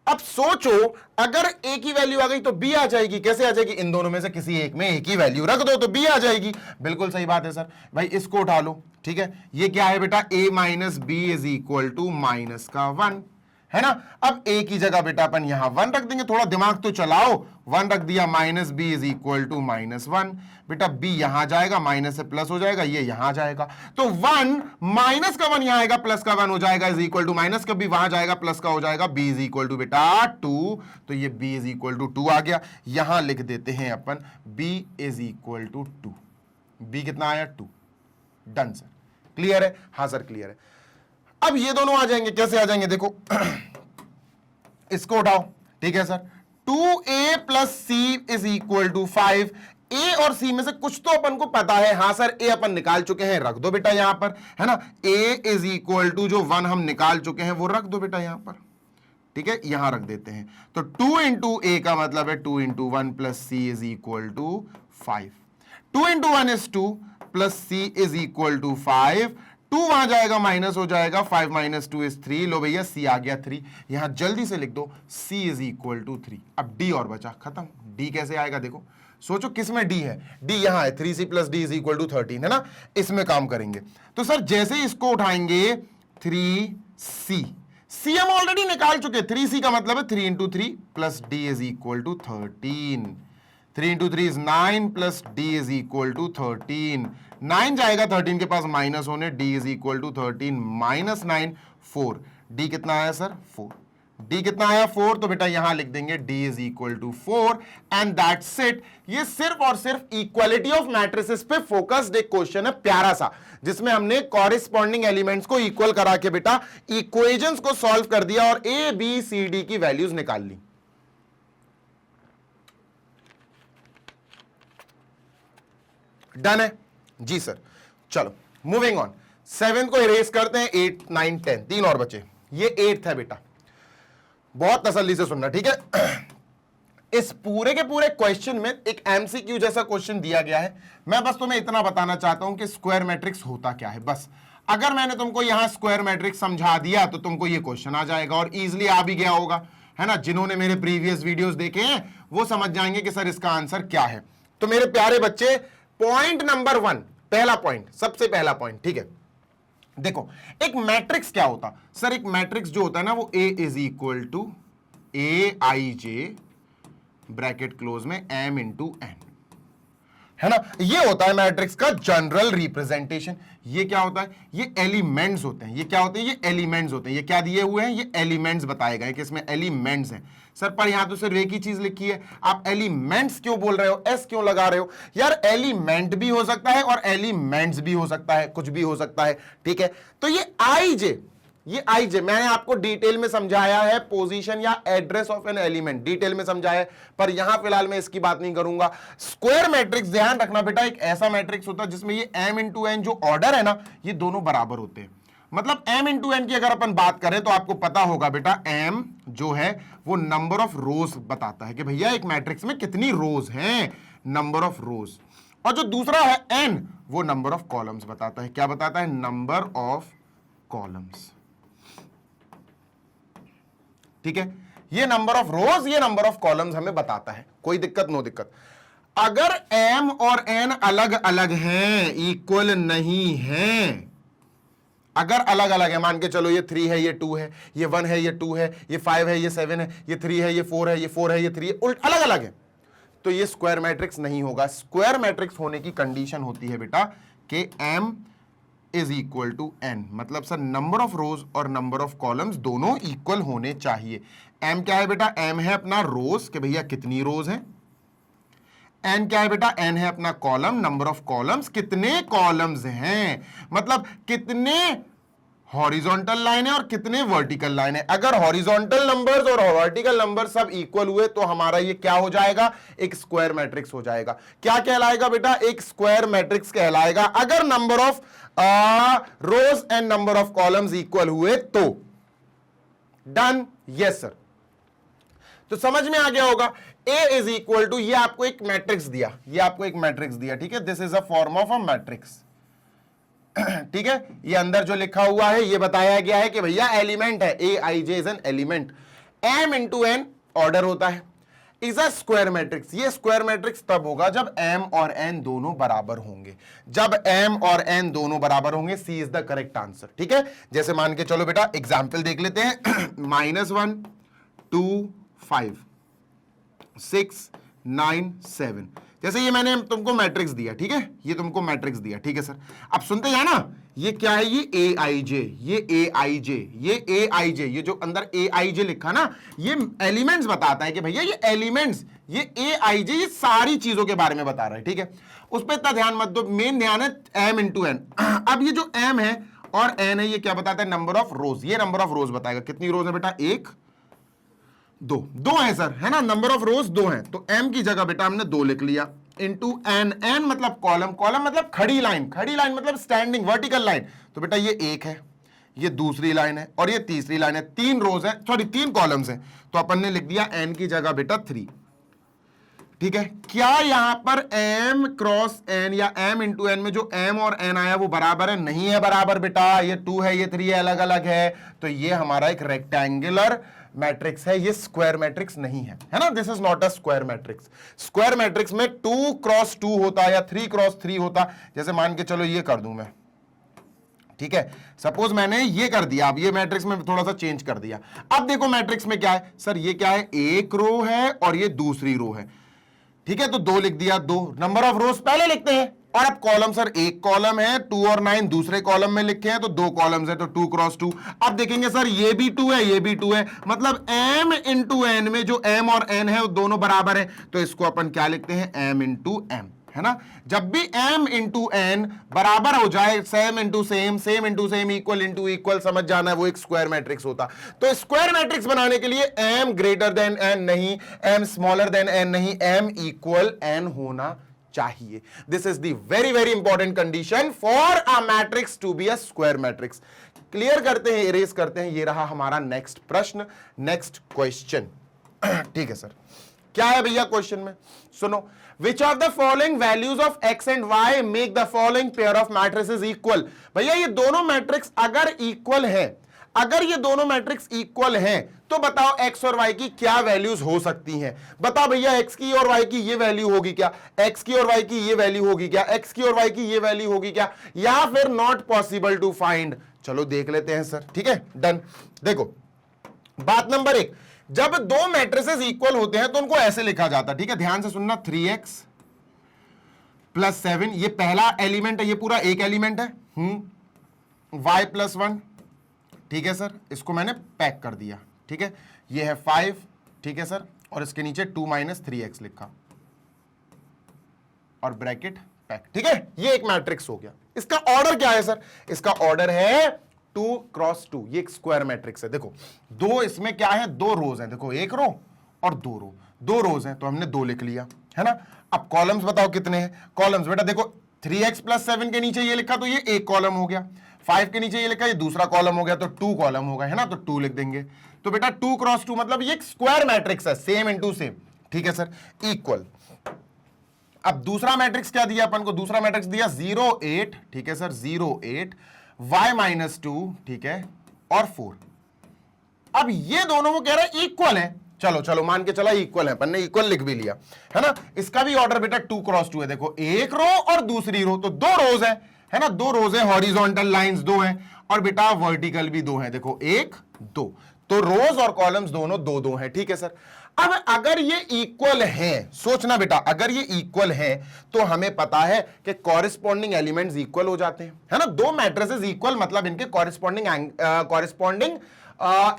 अब सोचो अगर a की वैल्यू आ गई तो b आ जाएगी। कैसे आ जाएगी, इन दोनों में से किसी एक में a की वैल्यू रख दो तो b आ जाएगी। बिल्कुल सही बात है सर। भाई इसको उठा लो। ठीक है, ये क्या है बेटा, a minus b is equal to minus का 1 है ना। अब a की जगह बेटा अपन यहां 1 रख देंगे, थोड़ा दिमाग तो चलाओ। 1 रख दिया, minus b is equal to -1। बेटा b यहां जाएगा, माइनस से प्लस हो जाएगा, ये यहां जाएगा, तो 1 माइनस का 1 यहां आएगा, प्लस का 1 हो जाएगा, इज इक्वल टू माइनस का b वहां जाएगा, प्लस का हो जाएगा, b इज इक्वल टू बेटा 2। तो ये b इज इक्वल टू 2 आ गया। यहां लिख देते हैं अपन b is equal to 2। b कितना आया 2। डन सर, क्लियर है? हाँ सर क्लियर है। अब ये दोनों आ जाएंगे, कैसे आ जाएंगे देखो इसको उठाओ। ठीक है sir, 2a plus c is equal to 5। a और c में से कुछ तो अपन को पता है। हाँ सर, a अपन निकाल चुके हैं, रख दो बेटा यहां पर, है ना। a इज इक्वल टू जो 1 हम निकाल चुके हैं वो रख दो बेटा यहां पर। ठीक है, यहां रख देते हैं, तो 2 इंटू a का मतलब है 2 into 1 plus c is equal to 5। 2 into 1 is 2 plus c is equal to 5। 2 वहां जाएगा, माइनस हो जाएगा, 5 माइनस 2 इज 3। लो भैया c आ गया 3। यहां जल्दी से लिख दो c इज इक्वल टू 3। अब d और बचा, खत्म। d कैसे आएगा देखो, सोचो किस में d है, d यहां है, 3c plus d is equal to 13 है ना। इसमें काम करेंगे तो सर जैसे इसको उठाएंगे 3c हम ऑलरेडी निकाल चुके, 3c का मतलब है 3 into 3 plus d is equal to 13। 3 into 3 is 9 plus d is equal to 13। 9 जाएगा 13 के पास माइनस होने, d is equal to 13 minus 9 4। d कितना आया सर 4। d कितना आया 4, तो बेटा यहां लिख देंगे d is equal to 4 and that's it. ये सिर्फ और सिर्फ इक्वालिटी ऑफ मैट्रिसेस पे फोकस्ड एक क्वेश्चन है प्यारा सा, जिसमें हमने कॉरेस्पॉन्डिंग एलिमेंट्स को इक्वल करा के बेटा इक्वेशंस को सॉल्व कर दिया और a b c d की वैल्यूज निकाल ली। डन है जी सर। चलो मूविंग ऑन, 7 को इरेज करते हैं, 8 9 10 3 और बचे। ये 8th है बेटा, बहुत तसल्ली से सुनना। ठीक है, इस पूरे के पूरे क्वेश्चन में एक एमसीक्यू जैसा क्वेश्चन दिया गया है। मैं बस तुम्हें इतना बताना चाहता हूं कि स्क्वायर मैट्रिक्स होता क्या है। बस अगर मैंने तुमको यहां स्क्वायर मैट्रिक्स समझा दिया तो तुमको ये क्वेश्चन आ जाएगा और इजीली आ भी गया होगा, है ना। जिन्होंने मेरे प्रीवियस वीडियोस देखे हैं वो समझ जाएंगे कि सर इसका आंसर क्या है। तो मेरे प्यारे बच्चे, पॉइंट नंबर 1, पहला पॉइंट, सबसे पहला पॉइंट, ठीक है, देखो एक मैट्रिक्स क्या होता सर। एक मैट्रिक्स जो होता है ना वो A is equal to AIJ bracket close में M इंटू N, है ना। ये होता है मैट्रिक्स का जनरल रिप्रेजेंटेशन। ये क्या होता है, ये एलिमेंट्स होते हैं। ये क्या होते हैं, ये एलिमेंट्स होते हैं। ये क्या दिए हुए हैं, ये एलिमेंट्स बताए गए कि इसमें एलिमेंट्स हैं। सर पर यहां तो सिर्फ एक ही चीज लिखी है, आप एलिमेंट्स क्यों बोल रहे हो, एस क्यों लगा रहे हो यार। एलिमेंट भी हो सकता है और एलिमेंट्स भी हो सकता है, कुछ भी हो सकता है। ठीक है, तो ये आईजे मैंने आपको डिटेल में समझाया है, पोजीशन या address of an element detail में समझाया है, पर यहां फिलहाल मैं इसकी बात नहीं करूंगा। स्क्वायर मैट्रिक्स ध्यान रखना बेटा, एक ऐसा मैट्रिक्स होता है जिसमें ये m इंटू n जो ऑर्डर है ना, ये दोनों बराबर होते हैं। मतलब m इंटू n की अगर अपन बात करें तो आपको पता होगा बेटा, m जो है वो नंबर ऑफ रोज बताता है कि भैया एक मैट्रिक्स में कितनी रोज हैं, नंबर ऑफ रोज। और जो दूसरा है n, वो नंबर ऑफ कॉलम्स बताता है। क्या बताता है, नंबर ऑफ कॉलम्स। ठीक है, ये नंबर ऑफ रोज, ये नंबर ऑफ कॉलम्स हमें बताता है। कोई दिक्कत, नो दिक्कत। अगर m और n अलग अलग हैं, इक्वल नहीं हैं, अगर अलग अलग है, मान के चलो ये 3 है, ये 2 है, ये 1 है, ये 2 है, ये 5 है, ये 7 है, ये 3 है, ये 4 है, ये 4 है, ये 3 है, उल्ट अलग अलग है, तो ये स्क्वायर मैट्रिक्स नहीं होगा। स्क्वायर मैट्रिक्स होने की कंडीशन होती है बेटा कि m is equal to n, मतलब सर नंबर ऑफ रोज और नंबर ऑफ कॉलम्स दोनों इक्वल होने चाहिए। m क्या है बेटा? m है अपना रोज, कि भैया कितनी रोज है। n क्या है बेटा? n है अपना कॉलम, नंबर ऑफ कॉलम्स, कितने कॉलम्स हैं, मतलब कितने हॉरिजॉन्टल लाइन है और कितने वर्टिकल लाइन है। अगर हॉरिजॉन्टल नंबर्स और वर्टिकल नंबर सब इक्वल हुए तो हमारा ये क्या हो जाएगा? एक स्क्वायर मैट्रिक्स हो जाएगा। क्या कहलाएगा बेटा? एक स्क्वायर मैट्रिक्स कहलाएगा अगर number of rose and number of columns equal हुए तो। डन? Yes sir. तो समझ में आ गया होगा। A इज इक्वल टू, ये आपको एक मैट्रिक्स दिया, ये आपको एक मैट्रिक्स दिया, ठीक है, this is a form of a matrix, ठीक है। ये अंदर जो लिखा हुआ है ये बताया गया है कि भैया एलिमेंट है, a i j is an element, m into n order होता है, इज अ स्क्वायर मैट्रिक्स। ये स्क्वायर मैट्रिक्स तब होगा जब m और n दोनों बराबर होंगे, जब m और n दोनों बराबर होंगे। सी इज द करेक्ट आंसर, ठीक है। जैसे मान के चलो बेटा एग्जाम्पल देख लेते हैं, -1 2 5 6 9 7, जैसे ये मैंने तुमको मैट्रिक्स दिया, ठीक है, ये तुमको मैट्रिक्स दिया, ठीक है सर। अब सुनते हैं ना, ये क्या है? ये ए आई जे, ये ए आई जे, ये ए आई जे, ये जो अंदर ए आई जे लिखा ना, ये एलिमेंट्स बताता है कि भैया ये एलिमेंट्स, ये ए आई जे, ये सारी चीजों के बारे में बता रहा है, ठीक है। उस पर इतना ध्यान मत दो, मेन ध्यान है एम इंटू एन। अब ये जो एम है और एन है, ये क्या बताता है? नंबर ऑफ रोज। ये नंबर ऑफ रोज बताएगा। कितनी रोज है बेटा? 1 2 है सर, है ना, नंबर ऑफ रोज 2 है, तो m की जगह बेटा हमने 2 लिख लिया, इंटू n, n मतलब कॉलम, कॉलम मतलब खड़ी लाइन, खड़ी लाइन मतलब स्टैंडिंग वर्टिकल लाइन, तो बेटा ये 1 है, ये दूसरी लाइन है और ये तीसरी लाइन है, 3 रोज है, सॉरी 3 कॉलम्स हैं, तो अपन ने लिख दिया n की जगह बेटा 3, ठीक है। क्या यहां पर m क्रॉस n या m इंटू n में जो m और n आया वो बराबर है? नहीं है बराबर बेटा, ये 2 है, ये 3 है, अलग अलग है, तो ये हमारा एक रेक्टेंगुलर मैट्रिक्स है, ये स्क्वायर मैट्रिक्स नहीं है, है ना। This is not a square matrix. Square matrix में 2 क्रॉस 2 होता या 3 क्रॉस 3 होता। जैसे मान के चलो ये कर दूं मैं, ठीक है, सपोज मैंने ये कर दिया, अब ये मैट्रिक्स में थोड़ा सा चेंज कर दिया। अब देखो मैट्रिक्स में क्या है सर, ये क्या है? एक रो है और ये दूसरी रो है, ठीक है, तो 2 लिख दिया, 2 नंबर ऑफ रोज पहले लिखते हैं, और अब कॉलम सर एक कॉलम है, 2 और 9 दूसरे कॉलम में लिखे हैं, तो 2 कॉलम्स है, तो 2 क्रॉस 2। अब देखेंगे सर ये भी 2 है, ये भी 2 है, मतलब m इंटू एन में जो m और n है वो दोनों बराबर है, तो इसको अपन क्या लिखते हैं? m इंटू m, है ना। जब भी m इंटू n बराबर हो जाए, same into same, same into same, equal into equal, समझ जाना है, वो एक स्क्वायर मैट्रिक्स होता। तो स्क्वायर मैट्रिक्स बनाने के लिए m ग्रेटर देन n नहीं, m स्मॉलर देन n नहीं, m इक्वल n होना चाहिए। This is the very very important condition for a matrix to be a square matrix. Clear करते हैं, इरेज करते हैं। ये रहा हमारा नेक्स्ट प्रश्न, नेक्स्ट क्वेश्चन, ठीक है सर। क्या है भैया क्वेश्चन में? सुनो, which of the following values of x and y make the following pair of matrices equal. भैया ये दोनों मैट्रिक्स अगर इक्वल है, अगर ये दोनों मैट्रिक्स इक्वल हैं, तो बताओ x और y की क्या वैल्यूज हो सकती हैं। बताओ भैया x की और y की ये वैल्यू होगी क्या, x की और y की ये वैल्यू होगी क्या, x की और y की ये वैल्यू होगी क्या, या फिर नॉट पॉसिबल टू फाइंड। चलो देख लेते हैं सर, ठीक है, डन। देखो बात नंबर 1, जब 2 मैट्रिसेस इक्वल होते हैं तो उनको ऐसे लिखा जाता है, ठीक है, ध्यान से सुनना। 3x + 7, ये पहला एलिमेंट है, ये पूरा एक एलिमेंट है, y + 1, ठीक है सर, इसको मैंने पैक कर दिया, ठीक है, ये है 5, ठीक है सर, और इसके नीचे 2 - 3x लिखा और ब्रैकेट पैक, ठीक है, ये एक मैट्रिक्स हो गया। इसका ऑर्डर क्या है सर? इसका ऑर्डर है 2 क्रॉस 2, ये एक स्क्वायर मैट्रिक्स है। देखो 2 इसमें क्या है? 2 रोज हैं, देखो 1 रो और 2 रो, 2 रोज हैं, तो हमने 2 लिख लिया, है ना। अब कॉलम्स बताओ कितने हैं? कॉलम्स बेटा देखो 3x + 7 के नीचे ये लिखा तो ये एक कॉलम हो गया, 5 के नीचे ये लिखा ये दूसरा कॉलम हो गया, तो 2 कॉलम होगा, है ना, तो 2 लिख देंगे। तो बेटा 2 क्रॉस 2 मतलब ये एक स्क्वायर मैट्रिक्स है, सेम इंटू सेम, ठीक है सर, इक्वल। अब दूसरा मैट्रिक्स क्या दिया अपन को? दूसरा मैट्रिक्स दिया 0 8, ठीक है सर, 0 8 y - 2, ठीक है, और 4। अब ये दोनों वो कह रहा है इक्वल है, चलो चलो मान के चला इक्वल है, अपन ने इक्वल लिख भी लिया, है ना। इसका भी ऑर्डर बेटा 2 क्रॉस 2 है, देखो एक रो और दूसरी रो, तो 2 रोज है है ना, 2 रोज है, हॉरिजॉन्टल लाइंस 2 हैं और बेटा वर्टिकल भी 2 हैं, देखो 1 2, तो रोज और कॉलम्स दोनों 2 2 हैं, ठीक है सर। अब अगर ये इक्वल हैं, सोचना बेटा, अगर ये इक्वल हैं तो हमें पता है कि कॉरेस्पॉन्डिंग एलिमेंट्स इक्वल हो जाते हैं, है ना, 2 मैट्रिसेस इक्वल मतलब इनके कॉरेस्पॉन्डिंग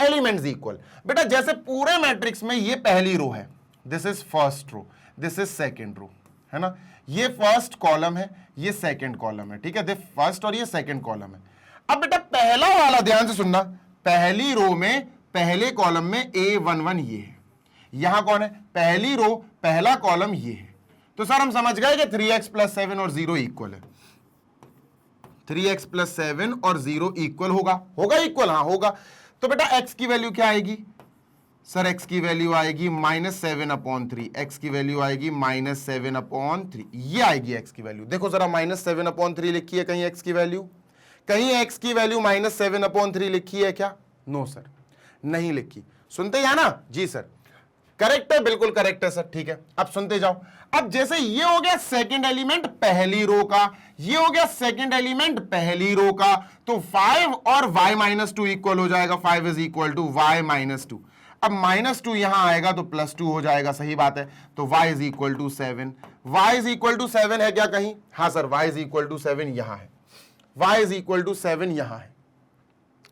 एलिमेंट्स इक्वल। बेटा जैसे पूरे मैट्रिक्स में ये पहली रो है, this is first row, this is second row, है ना, ये फर्स्ट कॉलम है, ये सेकेंड कॉलम है, ठीक है, दिस फर्स्ट और ये सेकेंड कॉलम है। अब बेटा पहला वाला ध्यान से सुनना, पहली रो में पहले कॉलम में A11 ये है, यहां कौन है, पहली रो पहला कॉलम ये है, तो सर हम समझ गए कि 3x + 7 और 0 इक्वल है, 3x + 7 और 0 इक्वल होगा, होगा इक्वल, हाँ होगा। तो बेटा x की वैल्यू क्या आएगी सर, x की वैल्यू आएगी -7/3, x की वैल्यू आएगी -7/3, ये आएगी x की वैल्यू। देखो जरा -7/3 लिखी है कहीं x की वैल्यू, कहीं x की वैल्यू -7/3 लिखी है क्या? नो सर, नहीं लिखी। सुनते हैं ना जी सर, करेक्ट है, बिल्कुल करेक्ट है सर, ठीक है। अब सुनते जाओ, अब जैसे ये हो गया सेकंड एलिमेंट पहली रो का, ये हो गया सेकंड एलिमेंट पहली रो का, तो 5 और y-2 इक्वल हो जाएगा, 5 इज इक्वल टू y-2। अब -2 यहां आएगा तो +2 हो जाएगा, सही बात है, तो y is equal to 7, y is equal to 7 है क्या कहीं? हाँ sir, y is equal to 7 यहां है, y इज इक्वल टू 7 यहां है।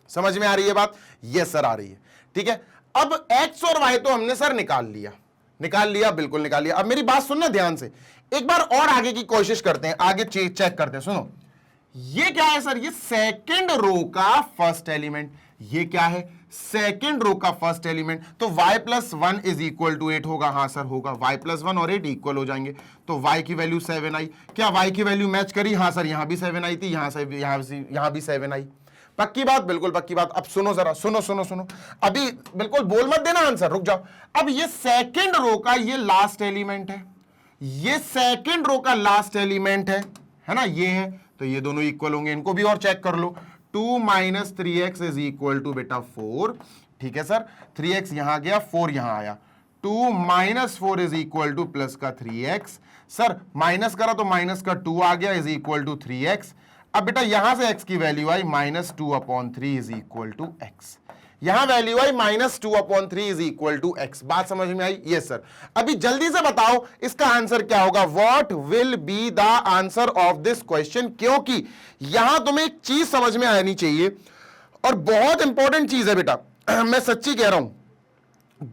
समझ में आ रही है बात? यस सर आ रही है, ठीक है। अब x और y तो हमने सर निकाल लिया, बिल्कुल निकाल लिया। अब मेरी बात सुनना ध्यान से, एक बार और आगे की कोशिश करते हैं, आगे चेक करते हैं। सुनो, ये क्या है सर? ये सेकंड रो का फर्स्ट एलिमेंट, ये क्या है? सेकंड रो का फर्स्ट एलिमेंट, तो y + 1 इज इक्वल टू 8 होगा। हाँ सर होगा, y + 1 और 8 इक्वल हो जाएंगे, तो y की वैल्यू 7 आई। क्या y की वैल्यू मैच करी? हाँ सर, यहां भी 7 आई थी, यहां भी 7 आई। पक्की बात, बिल्कुल पक्की बात। अब सुनो जरा, सुनो, अभी बिल्कुल बोल मत देना आंसर, रुक जाओ। अब ये सेकंड रो का ये लास्ट एलिमेंट है, ये सेकंड रो का लास्ट एलिमेंट है ना, ये है, तो ये दोनों इक्वल होंगे। इनको भी और चेक कर लो, 2 - 3x इज इक्वल टू बेटा 4, ठीक है सर, 3x यहां गया, 4 यहां आया, 2 - 4 इज इक्वल टू प्लस का 3x, सर माइनस करा तो माइनस का 2 आ गया, इज इक्वल टू 3x। अब बेटा यहां से x की वैल्यू आई -2/3 इज इक्वल टू x, यहां वैल्यू आई -2/3 इज इक्वल टू x। बात समझ में आई? Yes sir. अभी जल्दी से बताओ इसका आंसर क्या होगा? What will be the answer of this question? क्योंकि यहां तुम्हें एक चीज समझ में आनी चाहिए और बहुत इंपॉर्टेंट चीज है बेटा, मैं सच्ची कह रहा हूं,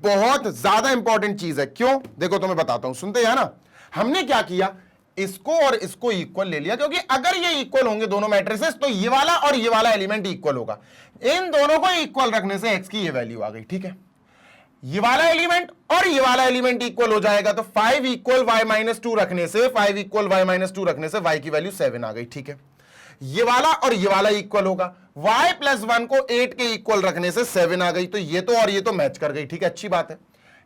बहुत ज्यादा इंपॉर्टेंट चीज है। क्यों? देखो तुम्हें बताता हूं, सुनते हैं ना, हमने क्या किया, इसको और इसको इक्वल ले लिया, क्योंकि अगर ये इक्वल होंगे दोनों मैट्रिसेस तो ये वाला और ये वाला एलिमेंट इक्वल होगा। इन दोनों को इक्वल रखने से x की ये वैल्यू आ गई, ठीक है, ये वाला एलिमेंट और ये वाला एलिमेंट इक्वल हो जाएगा, तो 5 = y-2 रखने से, 5 = y-2 रखने से y की वैल्यू 7 आ गई, ठीक है। ये वाला और ये वाला इक्वल होगा, y + 1 को 8 के इक्वल रखने से 7 आ गई, तो ये तो और ये तो मैच कर गई, ठीक है, अच्छी बात है।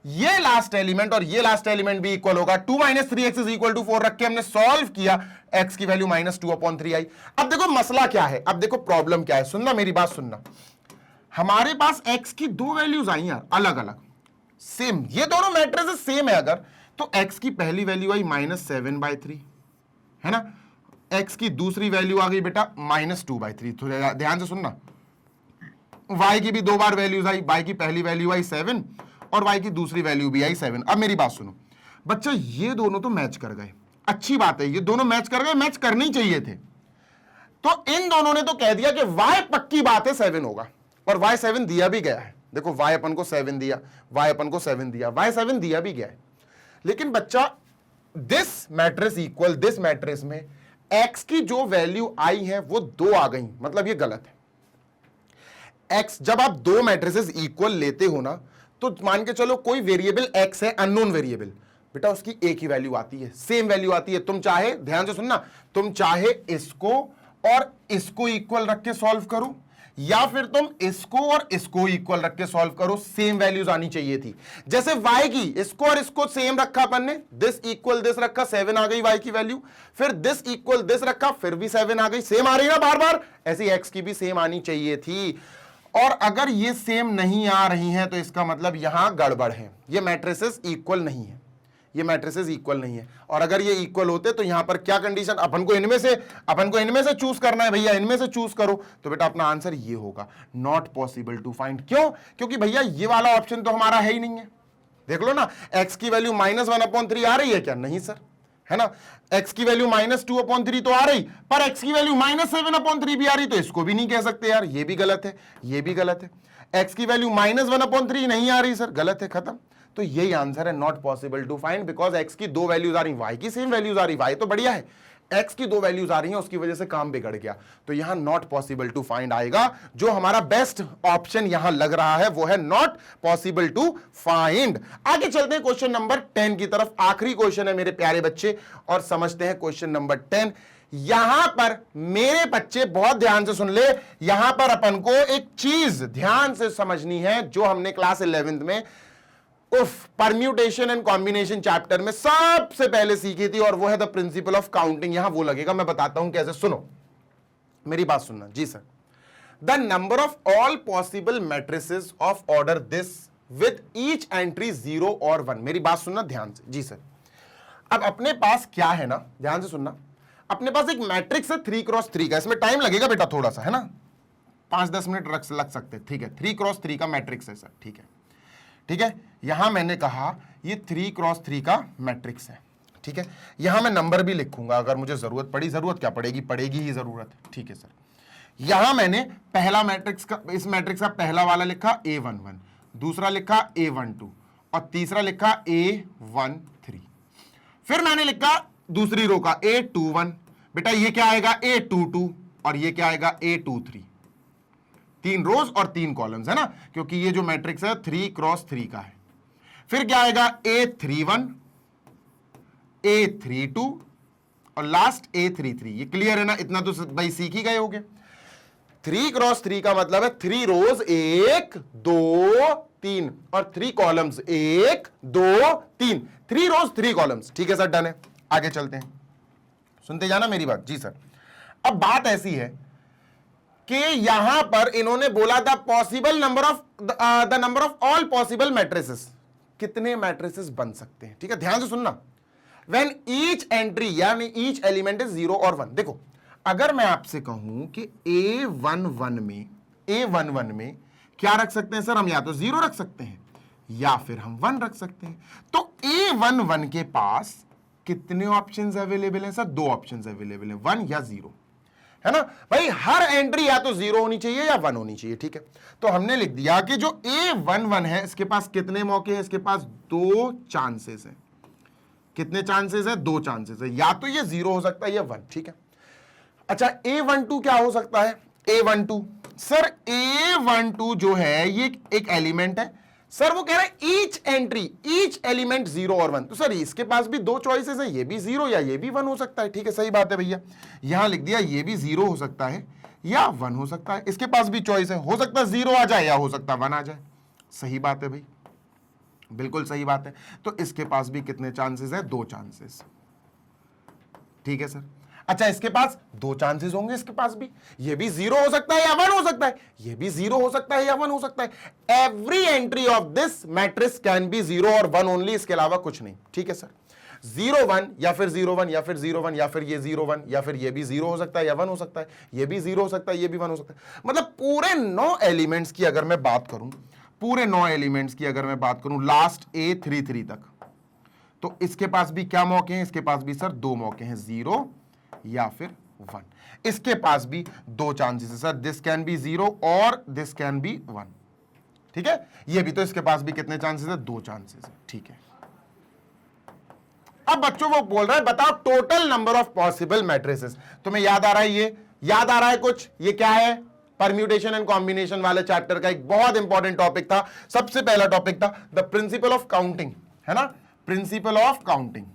ये लास्ट एलिमेंट और ये लास्ट एलिमेंट भी इक्वल होगा, 2 - 3x इज इक्वल टू 4 रख के हमने सॉल्व किया, x की वैल्यू -2/3 आई। अब देखो मसला क्या है, अब देखो प्रॉब्लम क्या है, सुनना मेरी बात सुनना। हमारे पास x की 2 वैल्यूज आई यार, अलग अलग, सेम, ये दोनों मैट्रिसेस सेम है अगर, तो x की पहली वैल्यू आई -7/3, है ना, x की दूसरी वैल्यू आ गई बेटा -2/3। थोड़ा ध्यान से सुनना, y की भी 2 बार वैल्यूज आई, y की पहली वैल्यू आई 7 और y की दूसरी वैल्यू भी आई 7। अब मेरी बात सुनो बच्चा, ये दोनों तो मैच कर गए, अच्छी बात है, ये दोनों मैच कर गए, मैच करने ही चाहिए थे। तो इन दोनों ने तो कह दिया कि y पक्की बात है 7 होगा, और y 7 दिया भी गया है। देखो y अपन को 7 दिया, y अपन को 7 दिया, y 7 दिया भी गया है। लेकिन बच्चा this matrix equal this matrix में x की जो वैल्यू आई है वो 2 आ गई, मतलब ये गलत है। x जब आप 2 मैट्रिसेस इक्वल लेते हो ना, तो मान के चलो कोई वेरिएबल x है, अननोन वेरिएबल, बेटा उसकी एक ही वैल्यू आती है, सेम वैल्यू आती है। तुम चाहे, ध्यान से सुनना, तुम चाहे इसको और इसको इक्वल रख के सॉल्व करो, या फिर तुम इसको और इसको इक्वल रख के सॉल्व करो, सेम वैल्यूज आनी चाहिए थी। जैसे y की, इसको और इसको सेम रखा अपन ने, दिस इक्वल दिस रखा, 7 आ गई y की वैल्यू, फिर दिस इक्वल दिस रखा, फिर भी 7 आ गई, सेम आ रही ना बार बार, ऐसी x की भी सेम आनी चाहिए थी। और अगर ये सेम नहीं आ रही हैं तो इसका मतलब यहां गड़बड़ है, ये मैट्रिसेस इक्वल नहीं है, ये मैट्रिसेस इक्वल नहीं है, और अगर ये इक्वल होते तो यहां पर क्या कंडीशन, अपन को इनमें से चूज करना है भैया, इनमें से चूज करो, तो बेटा अपना आंसर ये होगा, नॉट पॉसिबल टू फाइंड। क्यों? क्योंकि भैया ये वाला ऑप्शन तो हमारा है ही नहीं है। देख लो ना, x की वैल्यू -1/3 आ रही है क्या? नहीं सर, है ना। x की वैल्यू -2/3 तो आ रही, पर x की वैल्यू -7/3 भी आ रही, तो इसको भी नहीं कह सकते यार, ये भी गलत है, ये भी गलत है। x की वैल्यू -1/3 नहीं आ रही सर, गलत है, खत्म। तो यही आंसर है, not possible to find, because x की 2 वैल्यूज आ रही, y की सेम वैल्यूज आ रही, y तो बढ़िया है, x की 2 वैल्यूज आ रही हैं, उसकी वजह से काम बिगड़ गया। तो यहां नॉट पॉसिबल टू फाइंड आएगा। जो हमारा बेस्ट ऑप्शन यहां लग रहा है वो है नॉट पॉसिबल टू फाइंड। आगे चलते हैं क्वेश्चन नंबर 10 की तरफ, आखिरी क्वेश्चन है मेरे प्यारे बच्चे, और समझते हैं क्वेश्चन नंबर 10। यहां पर मेरे बच्चे बहुत ध्यान से सुन ले, यहां पर अपन को एक चीज ध्यान से समझनी है जो हमने क्लास 11th में परम्यूटेशन एंड कॉम्बिनेशन चैप्टर में सबसे पहले सीखी थी, और वो है द प्रिंसिपल ऑफ काउंटिंग। यहां वो लगेगा, मैं बताता हूं कैसे, सुनो मेरी बात सुनना जी sir. The number of all possible matrices of order this with each entry 0 और 1। मेरी बात सुनना ध्यान से जी सर। अब अपने पास क्या है ना, ध्यान से सुनना, अपने पास एक मैट्रिक्स है 3x3 का, इसमें टाइम लगेगा बेटा थोड़ा सा, है ना, 5-10 मिनट लग सकते हैं, ठीक है। 3x3 का मैट्रिक्स है सर, ठीक है, ठीक है। यहां मैंने कहा ये 3x3 का मैट्रिक्स है, ठीक है। यहां मैं नंबर भी लिखूंगा अगर मुझे जरूरत पड़ी, जरूरत क्या पड़ेगी, पड़ेगी ही जरूरत, ठीक है सर। यहां मैंने पहला मैट्रिक्स का, इस मैट्रिक्स का पहला वाला लिखा A11, दूसरा लिखा A12 और तीसरा लिखा A13। फिर मैंने लिखा दूसरी रो का A21, बेटा ये क्या आएगा A22 और ये क्या आएगा A23। 3 रोज और 3 कॉलम्स, है ना, क्योंकि ये जो मैट्रिक्स है 3x3 का है। फिर क्या आएगा A31, A32 और लास्ट A33। ये क्लियर है ना, इतना तो भाई सीख ही गए होगे। 3x3 का मतलब है 3 रोज 1 2 3 और 3 कॉलम्स 1 2 3, 3 रोज 3 कॉलम्स, ठीक है सर, डन है। आगे चलते हैं, सुनते जाना मेरी बात जी सर। अब बात ऐसी है कि यहां पर इन्होंने बोला the possible number of the number of all possible matrices, कितने मैट्रिसेस बन सकते हैं, ठीक है, ध्यान से सुनना। व्हेन ईच एंट्री यानी ईच एलिमेंट इज 0 और 1। देखो अगर मैं आपसे कहूं कि A11 में क्या रख सकते हैं सर, हम या तो 0 रख सकते हैं या फिर हम 1 रख सकते हैं। तो A11 के पास कितने ऑप्शंस अवेलेबल हैं सर? 2 ऑप्शंस अवेलेबल हैं, 1 या 0, है ना भाई। हर एंट्री या तो 0 होनी चाहिए या 1 होनी चाहिए, ठीक है। तो हमने लिख दिया कि जो A11 है इसके पास कितने मौके हैं, इसके पास 2 चांसेस हैं। कितने चांसेस है? 2 चांसेस है, या तो ये 0 हो सकता है या 1, ठीक है। अच्छा A12 क्या हो सकता है? A12 सर, A12 जो है ये एक एलिमेंट है सर, वो कह रहा है ईच एंट्री ईच एलिमेंट 0 और 1। तो सर इसके पास भी 2 चॉइसेस है, ये भी 0 या ये भी 1 हो सकता है, ठीक है, सही बात है भैया। यहां लिख दिया ये भी 0 हो सकता है या 1 हो सकता है, इसके पास भी चॉइस है, हो सकता है 0 आ जाए या हो सकता है 1 आ जाए। सही बात है भाई, बिल्कुल सही बात है। तो इसके पास भी कितने चांसेस है? 2 चांसेस, ठीक है सर। अच्छा इसके पास 2 चांसेस होंगे, इसके पास भी, ये भी 0 हो सकता है या 1 हो सकता है, ये भी 0 हो सकता है या 1 हो सकता है। Every entry of this matrix can be 0 और 1 ओनली, इसके अलावा कुछ नहीं, ठीक है सर। 0 1 या फिर 0 1 या फिर 0 1 या फिर ये 0 1 या फिर ये भी 0 हो सकता है या 1 हो सकता है, ये भी 0 हो सकता है, ये भी 1 हो सकता है। मतलब पूरे 9 एलिमेंट्स की अगर मैं बात करूं, पूरे 9 एलिमेंट्स की अगर मैं बात करूं लास्ट A33 तक, तो इसके पास भी क्या मौके हैं? इसके पास भी सर 2 मौके हैं, 0 या फिर 1। इसके पास भी 2 चांसेस है सर, दिस कैन बी 0 और दिस कैन बी 1, ठीक है। ये भी तो इसके पास भी कितने चांसेस है? 2 चांसेस है, ठीक है। अब बच्चों वो बोल रहा है बताओ total number of possible matrices. तुम्हें याद आ रहा है, ये याद आ रहा है कुछ? ये क्या है? परम्यूटेशन एंड कॉम्बिनेशन वाले चैप्टर का एक बहुत इंपॉर्टेंट टॉपिक था, सबसे पहला टॉपिक था द प्रिंसिपल ऑफ काउंटिंग, है ना, principle of counting.